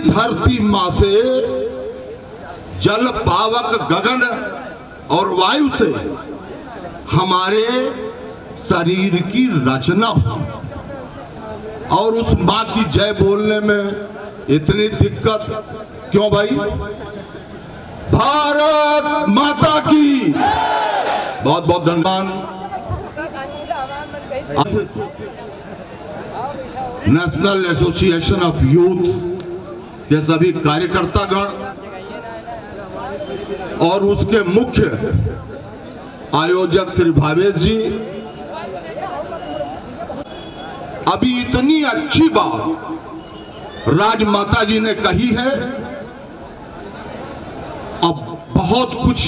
धरती मां से, जल पावक गगन और वायु से हमारे शरीर की रचना हुई। और उस मां की जय बोलने में इतनी दिक्कत क्यों भाई? भारत माता की बहुत बहुत धन्यवाद। नेशनल एसोसिएशन ऑफ यूथ के सभी कार्यकर्तागण और उसके मुख्य आयोजक श्री भावेश जी, अभी इतनी अच्छी बात राजमाता जी ने कही है, अब बहुत कुछ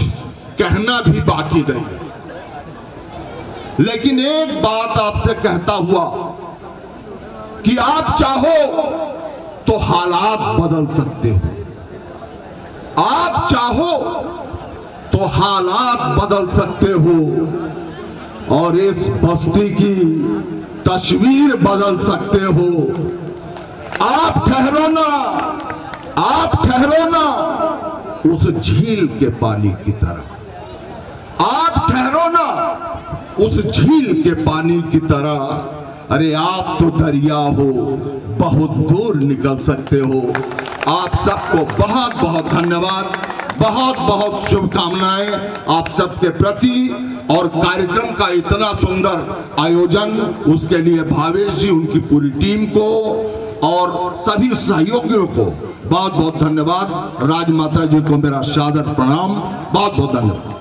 कहना भी बाकी नहीं, लेकिन एक बात आपसे कहता हुआ कि आप चाहो तो हालात बदल सकते हो, आप चाहो तो हालात बदल सकते हो और इस बस्ती की तस्वीर बदल सकते हो। आप ठहरो ना उस झील के पानी की तरह, आप ठहरो ना उस झील के पानी की तरह। अरे आप तो दरिया हो, बहुत दूर निकल सकते हो। आप सबको बहुत बहुत धन्यवाद, बहुत बहुत शुभकामनाएं आप सबके प्रति। और कार्यक्रम का इतना सुंदर आयोजन, उसके लिए भावेश जी, उनकी पूरी टीम को और सभी सहयोगियों को बहुत बहुत धन्यवाद। राजमाता जी को मेरा सादर प्रणाम, बहुत बहुत धन्यवाद।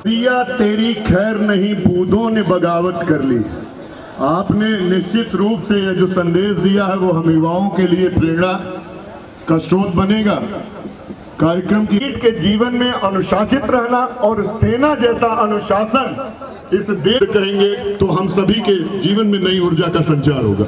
दिया तेरी खैर नहीं, बूंदों ने बगावत कर ली। आपने निश्चित रूप से यह जो संदेश दिया है वो हम युवाओं के लिए प्रेरणा का स्रोत बनेगा। कार्यक्रम के जीवन में अनुशासित रहना और सेना जैसा अनुशासन इस देश करेंगे तो हम सभी के जीवन में नई ऊर्जा का संचार होगा।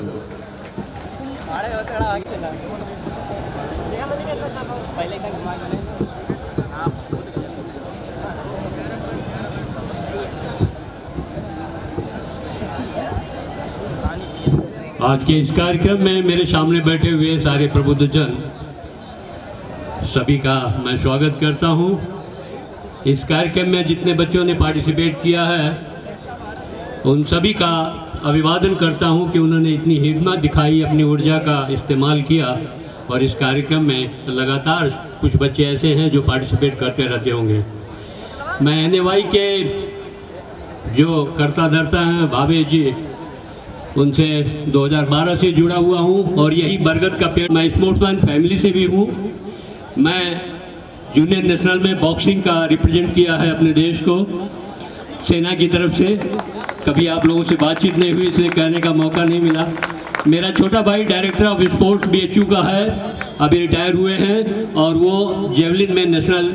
आज के इस कार्यक्रम में मेरे सामने बैठे हुए सारे प्रबुद्धजन सभी का मैं स्वागत करता हूं। इस कार्यक्रम में जितने बच्चों ने पार्टिसिपेट किया है उन सभी का अभिवादन करता हूं कि उन्होंने इतनी हिम्मत दिखाई, अपनी ऊर्जा का इस्तेमाल किया और इस कार्यक्रम में लगातार कुछ बच्चे ऐसे हैं जो पार्टिसिपेट करते रहते होंगे। मैं NAY के जो करता धरता हैं भावेश जी, उनसे 2012 से जुड़ा हुआ हूं और यही बरगद का पेड़। मैं स्पोर्ट्समैन फैमिली से भी हूं। मैं जूनियर नेशनल में बॉक्सिंग का रिप्रेजेंट किया है अपने देश को सेना की तरफ से। कभी आप लोगों से बातचीत नहीं हुई, इसलिए कहने का मौका नहीं मिला। मेरा छोटा भाई डायरेक्टर ऑफ स्पोर्ट्स BHU का है, अभी रिटायर हुए हैं और वो जेवलिन में नेशनल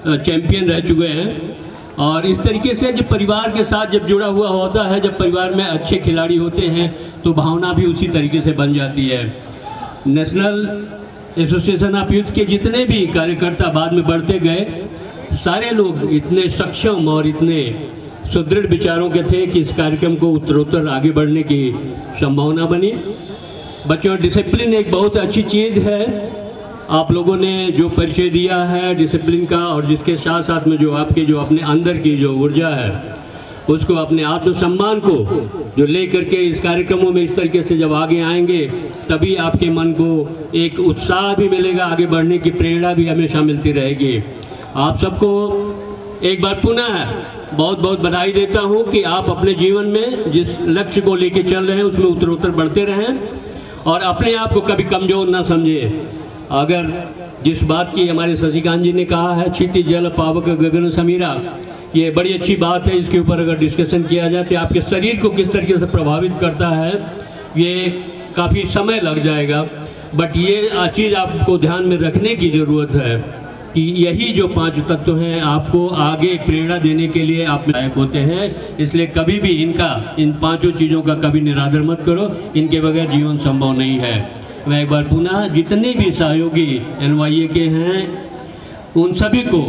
चैम्पियन रह चुके हैं। और इस तरीके से जब परिवार के साथ जब जुड़ा हुआ होता है, जब परिवार में अच्छे खिलाड़ी होते हैं तो भावना भी उसी तरीके से बन जाती है। नेशनल एसोसिएशन ऑफ यूथ के जितने भी कार्यकर्ता बाद में बढ़ते गए, सारे लोग इतने सक्षम और इतने सुदृढ़ विचारों के थे कि इस कार्यक्रम को उत्तरोत्तर आगे बढ़ने की संभावना बनी। बच्चों, डिसिप्लिन एक बहुत अच्छी चीज़ है। आप लोगों ने जो परिचय दिया है डिसिप्लिन का, और जिसके साथ साथ में जो आपके जो अपने अंदर की जो ऊर्जा है उसको, अपने आत्मसम्मान को जो ले करके इस कार्यक्रमों में इस तरीके से जब आगे आएंगे तभी आपके मन को एक उत्साह भी मिलेगा, आगे बढ़ने की प्रेरणा भी हमेशा मिलती रहेगी। आप सबको एक बार पुनः बहुत बहुत बधाई देता हूं कि आप अपने जीवन में जिस लक्ष्य को लेकर चल रहे हैं उसमें उत्तरोत्तर बढ़ते रहें और अपने आप को कभी कमजोर ना समझे। अगर जिस बात की हमारे शशिकांत जी ने कहा है, क्षिति जल पावक गगन समीरा, ये बड़ी अच्छी बात है। इसके ऊपर अगर डिस्कशन किया जाए तो आपके शरीर को किस तरीके से प्रभावित करता है ये काफ़ी समय लग जाएगा, बट ये चीज़ आपको ध्यान में रखने की ज़रूरत है कि यही जो 5 तत्व हैं आपको आगे प्रेरणा देने के लिए आप लायक होते हैं। इसलिए कभी भी इन 5 चीज़ों का कभी निरादर मत करो, इनके बगैर जीवन संभव नहीं है। मैं एक बार पुनः जितने भी सहयोगी NYA के हैं उन सभी को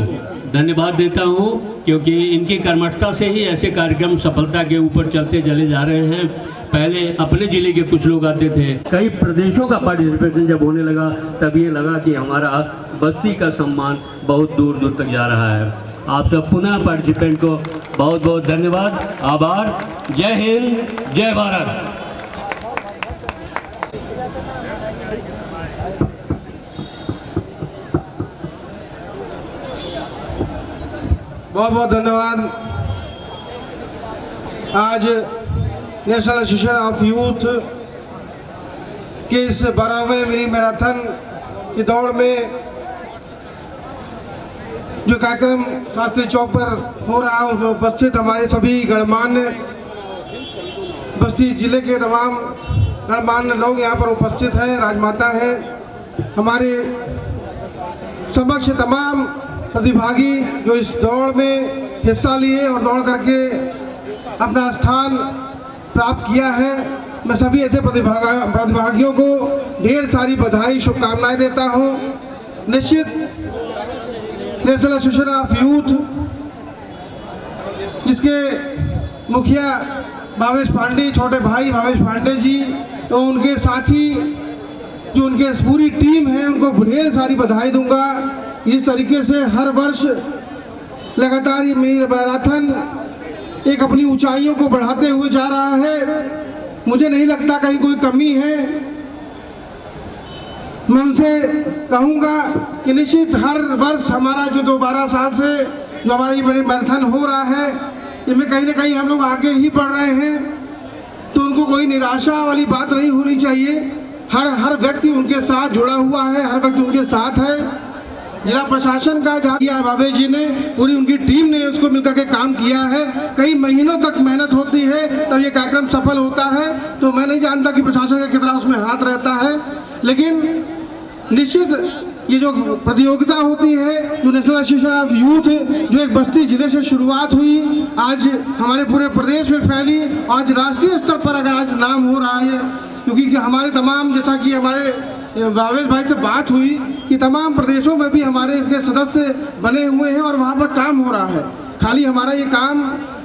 धन्यवाद देता हूं, क्योंकि इनकी कर्मठता से ही ऐसे कार्यक्रम सफलता के ऊपर चलते चले जा रहे हैं। पहले अपने ज़िले के कुछ लोग आते थे, कई प्रदेशों का पार्टिसिपेशन जब होने लगा तब ये लगा कि हमारा बस्ती का सम्मान बहुत दूर दूर तक जा रहा है। आप सब पुनः पार्टिसिपेंट को बहुत बहुत धन्यवाद, आभार। जय हिंद, जय भारत। बहुत बहुत धन्यवाद। आज नेशनल एसोसिएशन ऑफ यूथ के इस 12वें मिनी मैराथन की दौड़ में जो कार्यक्रम शास्त्री चौक पर हो रहा है उसमें उपस्थित हमारे सभी गणमान्य बस्ती जिले के तमाम गणमान्य लोग यहाँ पर उपस्थित हैं, राजमाता हैं, हमारे समक्ष तमाम प्रतिभागी जो इस दौड़ में हिस्सा लिए और दौड़ करके अपना स्थान प्राप्त किया है। मैं सभी ऐसे प्रतिभागियों को ढेर सारी बधाई, शुभकामनाएं देता हूं। निश्चित नेशनल एसोसिएशन ऑफ यूथ जिसके मुखिया भावेश पांडे, छोटे भाई भावेश पांडे जी, तो उनके साथी जो उनके पूरी टीम है उनको ढेर सारी बधाई दूंगा। इस तरीके से हर वर्ष लगातार ये मिनी मैराथन एक अपनी ऊंचाइयों को बढ़ाते हुए जा रहा है। मुझे नहीं लगता कहीं कोई कमी है। मैं उनसे कहूँगा कि निश्चित हर वर्ष हमारा जो 12 साल से जो हमारा ये मिनी मैराथन हो रहा है इसमें कहीं ना कहीं हम लोग आगे ही बढ़ रहे हैं, तो उनको कोई निराशा वाली बात नहीं होनी चाहिए। हर व्यक्ति उनके साथ जुड़ा हुआ है, हर व्यक्ति उनके साथ है। जिला प्रशासन का जहाँ किया भावेश जी ने, पूरी उनकी टीम ने उसको मिलकर के काम किया है। कई महीनों तक मेहनत होती है तब ये कार्यक्रम सफल होता है। तो मैं नहीं जानता कि प्रशासन का कितना उसमें हाथ रहता है, लेकिन निश्चित ये जो प्रतियोगिता होती है जो नेशनल एसोसिएशन ऑफ यूथ जो एक बस्ती जिले से शुरुआत हुई, आज हमारे पूरे प्रदेश में फैली, आज राष्ट्रीय स्तर पर अगर आज नाम हो रहा है, क्योंकि हमारे तमाम, जैसा कि हमारे भावेश भाई से बात हुई कि तमाम प्रदेशों में भी हमारे इसके सदस्य बने हुए हैं और वहाँ पर काम हो रहा है। खाली हमारा ये काम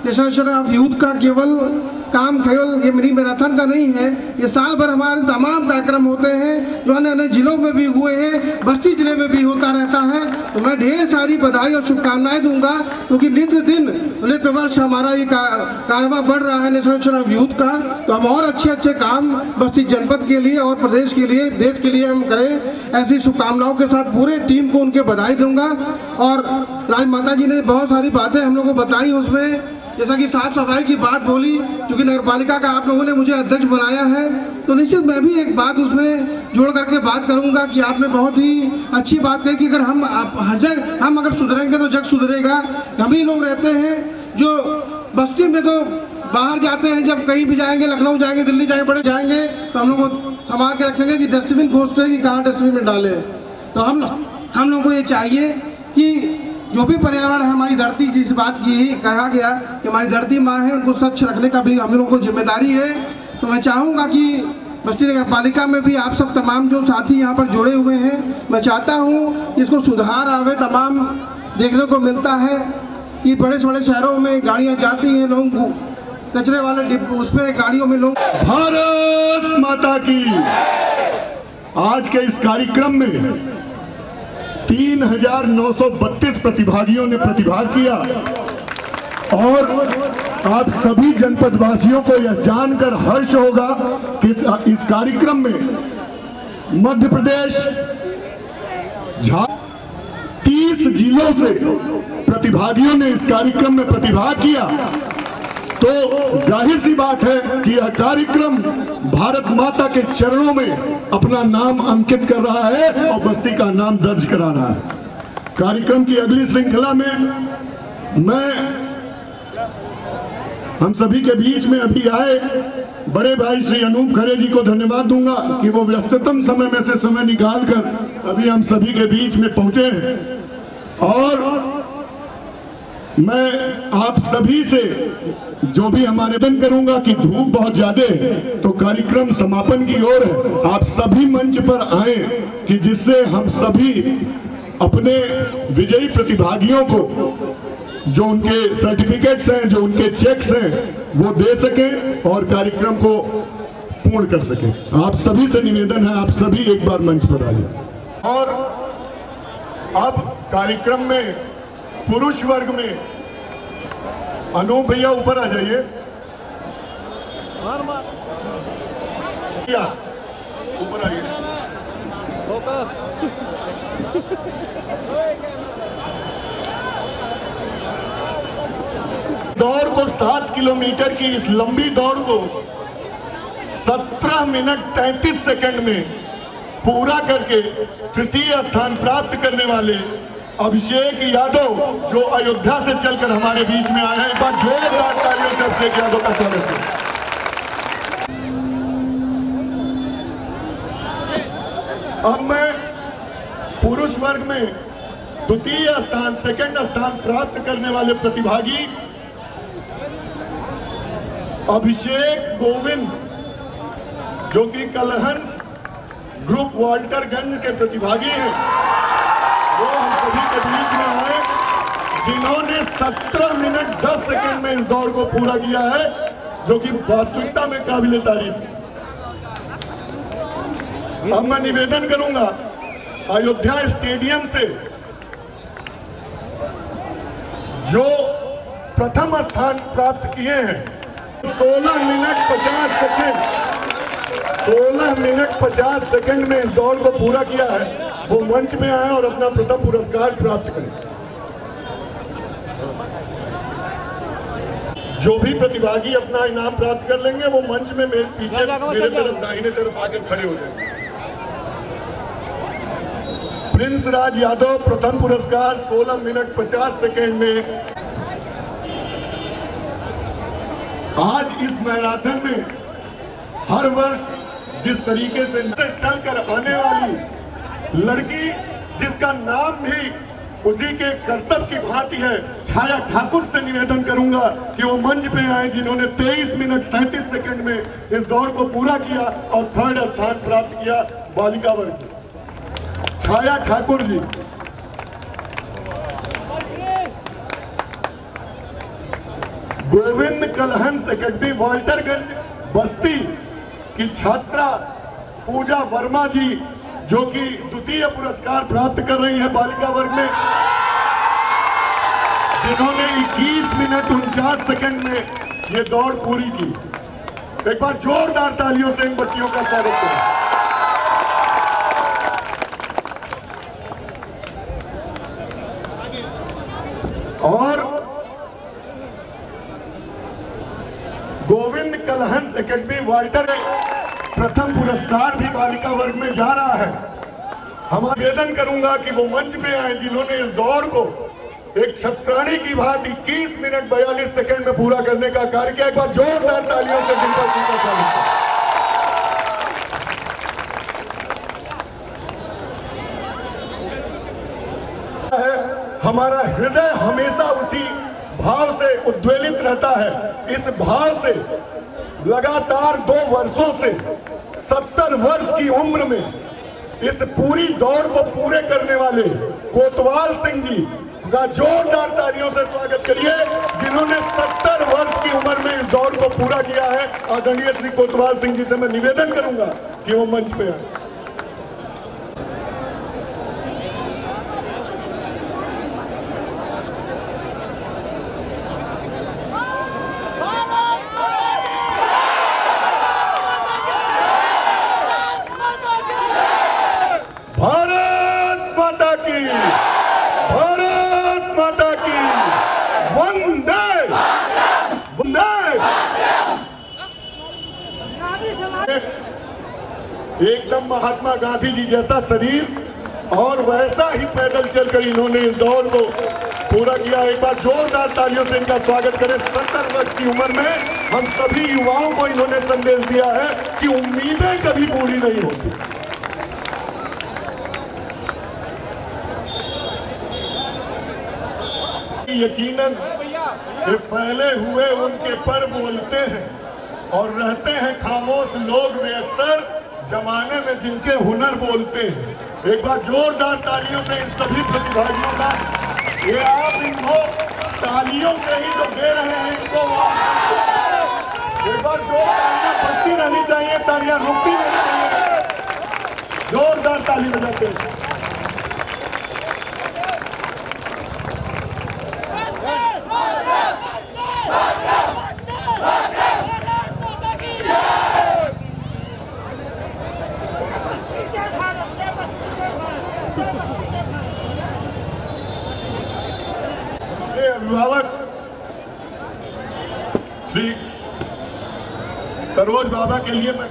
नेशनल एसोसिएशन ऑफ यूथ का केवल ये मिनी मैराथन का नहीं है, ये साल भर हमारे तमाम कार्यक्रम होते हैं जो अन्य अन्य जिलों में भी हुए हैं, बस्ती जिले में भी होता रहता है। तो मैं ढेर सारी बधाई और शुभकामनाएं दूंगा, क्योंकि नित्य वर्ष हमारा ये कारवा बढ़ रहा है नेशनल एसोसिएशन ऑफ यूथ का। तो हम और अच्छे काम बस्ती जनपद के लिए और प्रदेश के लिए, देश के लिए हम करें। ऐसी शुभकामनाओं के साथ पूरे टीम को उनके बधाई दूंगा। और राजमाता जी ने बहुत सारी बातें हम लोग को बताई, उसमें जैसा कि साफ सफाई की बात बोली, क्योंकि नगर पालिका का आप लोगों ने मुझे अध्यक्ष बनाया है, तो निश्चित मैं भी एक बात उसमें जोड़ करके बात करूंगा कि आपने बहुत ही अच्छी बात कही कि अगर हम अगर सुधरेंगे तो जग सुधरेगा। हम ही लोग रहते हैं जो बस्ती में तो बाहर जाते हैं, जब कहीं भी जाएंगे, लखनऊ जाएंगे, दिल्ली जाएंगे, बड़े जाएंगे, तो हम लोग को संभाल के रखेंगे कि डस्टबिन खोजते हैं कि कहाँ डस्टबिन में डालें। तो हम लोग को ये चाहिए कि जो भी पर्यावरण है, हमारी धरती, जिस बात की कहा गया कि हमारी धरती माँ है, उनको स्वच्छ रखने का भी हम लोगों को जिम्मेदारी है। तो मैं चाहूँगा कि बस्ती नगर पालिका में भी आप सब तमाम जो साथी यहाँ पर जुड़े हुए हैं, मैं चाहता हूँ कि इसको सुधार आवे। तमाम देखने को मिलता है कि बड़े से बड़े शहरों में गाड़ियाँ जाती हैं, लोग कचरे वाले डिब्बे उस पर गाड़ियों में लोग। भारत माता की। आज के इस कार्यक्रम में 3932 प्रतिभागियों ने प्रतिभाग किया और आप सभी जनपद वासियों को यह जानकर हर्ष होगा कि इस कार्यक्रम में मध्य प्रदेश 30 20 जिलों से प्रतिभागियों ने इस कार्यक्रम में प्रतिभाग किया, तो जाहिर सी बात है कि यह कार्यक्रम भारत माता के चरणों में अपना नाम अंकित कर रहा है और बस्ती का नाम दर्ज करा रहा है। कार्यक्रम की अगली श्रृंखला में मैं हम सभी के बीच में अभी आए बड़े भाई श्री अनूप खरे जी को धन्यवाद दूंगा कि वो व्यस्ततम समय में से समय निकालकर अभी हम सभी के बीच में पहुंचे हैं। और मैं आप सभी से जो भी हमारे निवेदन करूंगा कि धूप बहुत ज्यादा है तो कार्यक्रम समापन की ओर है, आप सभी मंच पर आए कि जिससे हम सभी अपने विजयी प्रतिभागियों को जो उनके सर्टिफिकेट्स हैं, जो उनके चेक्स हैं, वो दे सकें और कार्यक्रम को पूर्ण कर सकें। आप सभी से निवेदन है, आप सभी एक बार मंच पर आइए। और अब कार्यक्रम में पुरुष वर्ग में अनूप भैया ऊपर आ जाइए, ऊपर आइए। दौड़ को 7 किलोमीटर की इस लंबी दौड़ को 17 मिनट 33 सेकंड में पूरा करके तृतीय स्थान प्राप्त करने वाले अभिषेक यादव जो अयोध्या से चलकर हमारे बीच में आए हैं, एक बार जोरदार तालियों से अभिषेक यादव का स्वागत है। अब मैं पुरुष वर्ग में द्वितीय स्थान, सेकंड स्थान प्राप्त करने वाले प्रतिभागी अभिषेक गोविंद जो कि कलहंस ग्रुप वाल्टरगंज के प्रतिभागी हैं, वो हम सभी के बीच में आए, जिन्होंने 17 मिनट 10 सेकंड में इस दौड़ को पूरा किया है, जो कि वास्तविकता में काबिले तारीफ है। अब मैं निवेदन करूंगा अयोध्या स्टेडियम से जो प्रथम स्थान प्राप्त किए हैं 16 मिनट 50 सेकंड में इस दौड़ को पूरा किया है, वो मंच में आए और अपना प्रथम पुरस्कार प्राप्त करें। जो भी प्रतिभागी अपना इनाम प्राप्त कर लेंगे वो मंच में मेरे पीछे मेरे तरफ दाहिने तरफ आके खड़े हो जाएंगे। प्रिंस राज यादव प्रथम पुरस्कार 16 मिनट 50 सेकंड में। आज इस मैराथन में हर वर्ष जिस तरीके से चलकर आने वाली लड़की जिसका नाम भी उसी के कर्तव्य की भांति है, छाया ठाकुर से निवेदन करूंगा कि वो मंच पे आए, जिन्होंने 23 मिनट 37 सेकंड में इस दौड़ को पूरा किया और थर्ड स्थान प्राप्त किया बालिका वर्ग। छाया ठाकुर जी। गोविंद कलहंस एकेडमी वाल्टरगंज बस्ती की छात्रा पूजा वर्मा जी जो कि द्वितीय पुरस्कार प्राप्त कर रही है बालिका वर्ग में, जिन्होंने 21 मिनट 49 सेकंड में ये दौड़ पूरी की। एक बार जोरदार तालियों से इन बच्चियों का स्वागत करें। और गोविंद कलहंस एकेडमी वाल्टर प्रथम पुरस्कार भी बालिका वर्ग में जा रहा है। हम निवेदन करूंगा कि वो मंच पे आए जिन्होंने इस दौड़ को एक छत्राणी की भांति 21 मिनट 42 सेकंड में पूरा करने का कार्य किया। एक बार जोरदार तालियों से जिनका स्वागत है। हमारा हृदय हमेशा उसी भाव से उद्वेलित रहता है। इस भाव से लगातार 2 वर्षों से 70 वर्ष की उम्र में इस पूरी दौड़ को पूरे करने वाले कोतवाल सिंह जी का जोरदार तालियों से स्वागत करिए, जिन्होंने 70 वर्ष की उम्र में इस दौड़ को पूरा किया है। आदरणीय श्री कोतवाल सिंह जी से मैं निवेदन करूंगा कि वो मंच पे आए। भारत माता की, भारत एकदम महात्मा गांधी जी जैसा शरीर और वैसा ही पैदल चलकर इन्होंने इस दौड़ को पूरा किया। एक बार जोरदार तालियों से इनका स्वागत करें। 70 वर्ष की उम्र में हम सभी युवाओं को इन्होंने संदेश दिया है कि उम्मीदें कभी पूरी नहीं होती। यकीनन ये फैले हुए उनके पर बोलते हैं और रहते हैं खामोश लोग वे अक्सर जमाने में जिनके हुनर बोलते हैं। एक बार जोरदार तालियों से इन सभी प्रतिभागियों का, ये आप इनको तालियों से ही जो दे रहे हैं इनको एक बार जोर तालियां बजती रहनी चाहिए, तालियां रुकती नहीं चाहिए। जोरदार ताली बजाते हैं। अभिभावक श्री सरोज बाबा के लिए मैं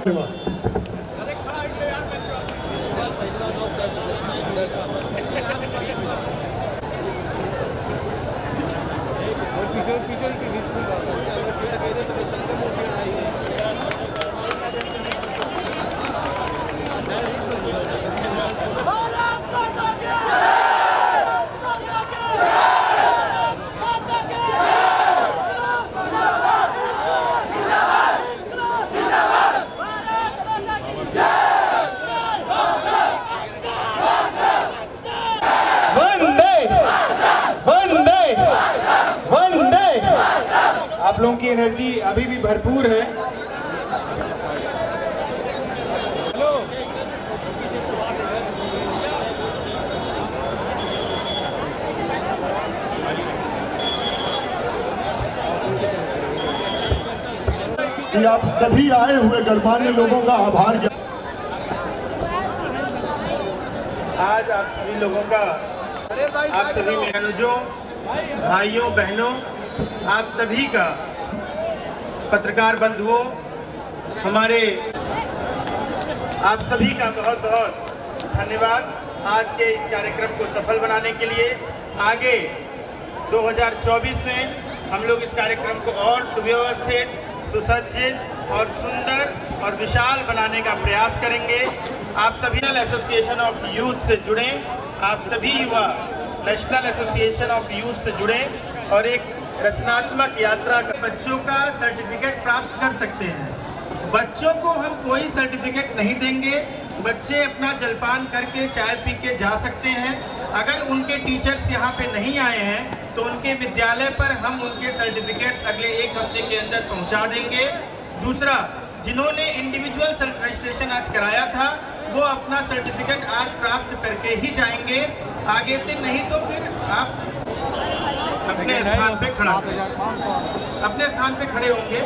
आप लोगों की एनर्जी अभी भी भरपूर है। कि आप सभी आए हुए गणमान्य लोगों का आभार। आज आप सभी लोगों का, आप सभी मेरे अनुजों, भाइयों बहनों, आप सभी का, पत्रकार बंधुओं, हमारे आप सभी का बहुत बहुत धन्यवाद आज के इस कार्यक्रम को सफल बनाने के लिए। आगे 2024 में हम लोग इस कार्यक्रम को और सुव्यवस्थित, सुसज्जित और सुंदर और विशाल बनाने का प्रयास करेंगे। आप सभी एसोसिएशन ऑफ यूथ से जुड़े, आप सभी युवा नेशनल एसोसिएशन ऑफ यूथ से जुड़े और एक रचनात्मक यात्रा का बच्चों का सर्टिफिकेट प्राप्त कर सकते हैं। बच्चों को हम कोई सर्टिफिकेट नहीं देंगे, बच्चे अपना जलपान करके चाय पी के जा सकते हैं। अगर उनके टीचर्स यहाँ पे नहीं आए हैं तो उनके विद्यालय पर हम उनके सर्टिफिकेट्स अगले 1 हफ्ते के अंदर पहुँचा देंगे। दूसरा, जिन्होंने इंडिविजुअल रजिस्ट्रेशन आज कराया था वो अपना सर्टिफिकेट आज प्राप्त करके ही जाएंगे। आगे से नहीं तो फिर आप अपने स्थान पे खड़े होंगे।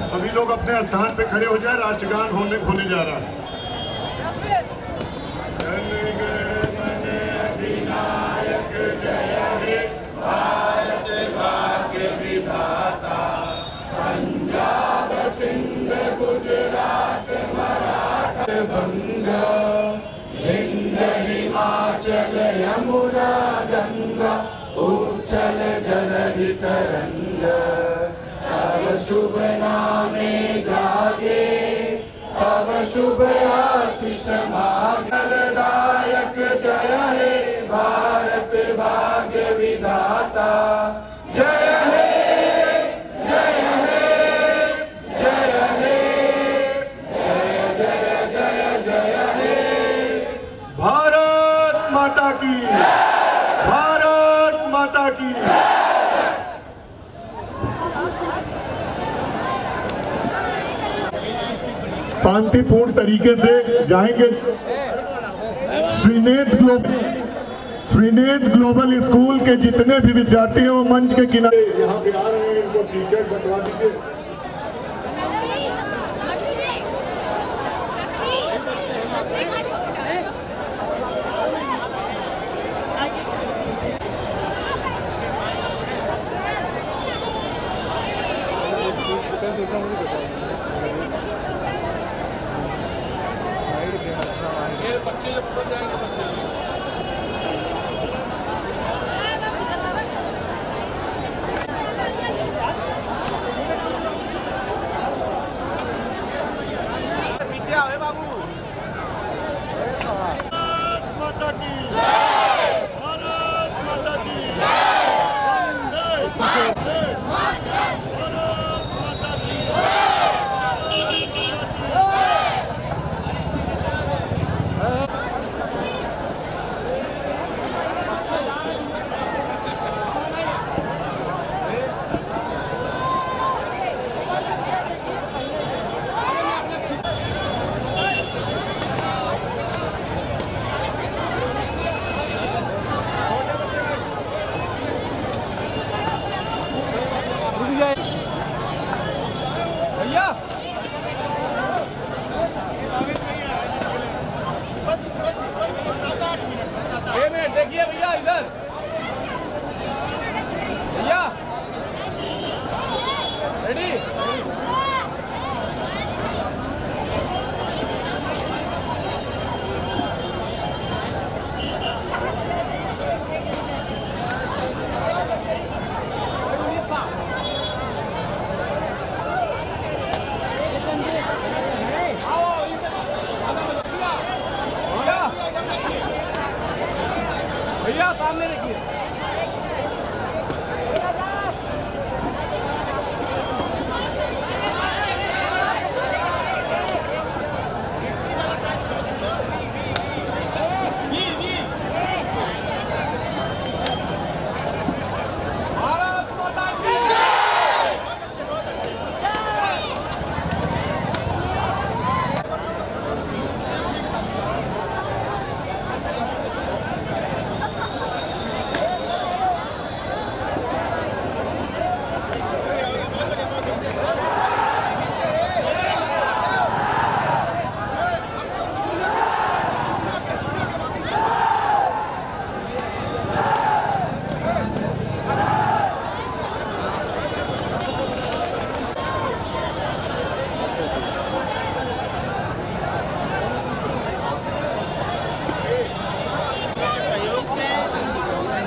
सभी लोग अपने स्थान पे खड़े हो जाए। राष्ट्रगान होने जा रहा है। जन गण मन अधिनायक जय हे भारत भाग्य विधाता, पंजाब सिंध गुजरात मराठा बंगा, हिंद हिमाचल यमुना गंगा, उच्छल जलधि तरंगा, तब शुभ नामे जागे, तब शुभ आशीष मंगलदायक जय हे भारत भाग्य विधाता, जय हे जय हे जय हे जय जय जय जय हे। भारत माता की, भारत माता की। शांतिपूर्ण तरीके से जाएंगे। श्रीनेत ग्लोबल स्कूल के जितने भी विद्यार्थी हैं वो मंच के किनारे यहाँ पे आ रहे हैं, इनको टी-शर्ट बंटवा दीजिए। भैया सामने देखिए।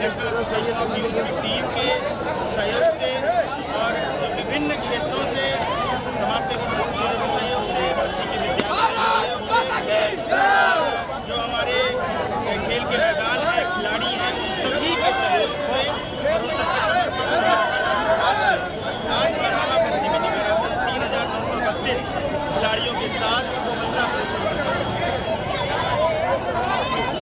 नेशनल एसोसिएशन ऑफ यूथ की टीम के सहयोग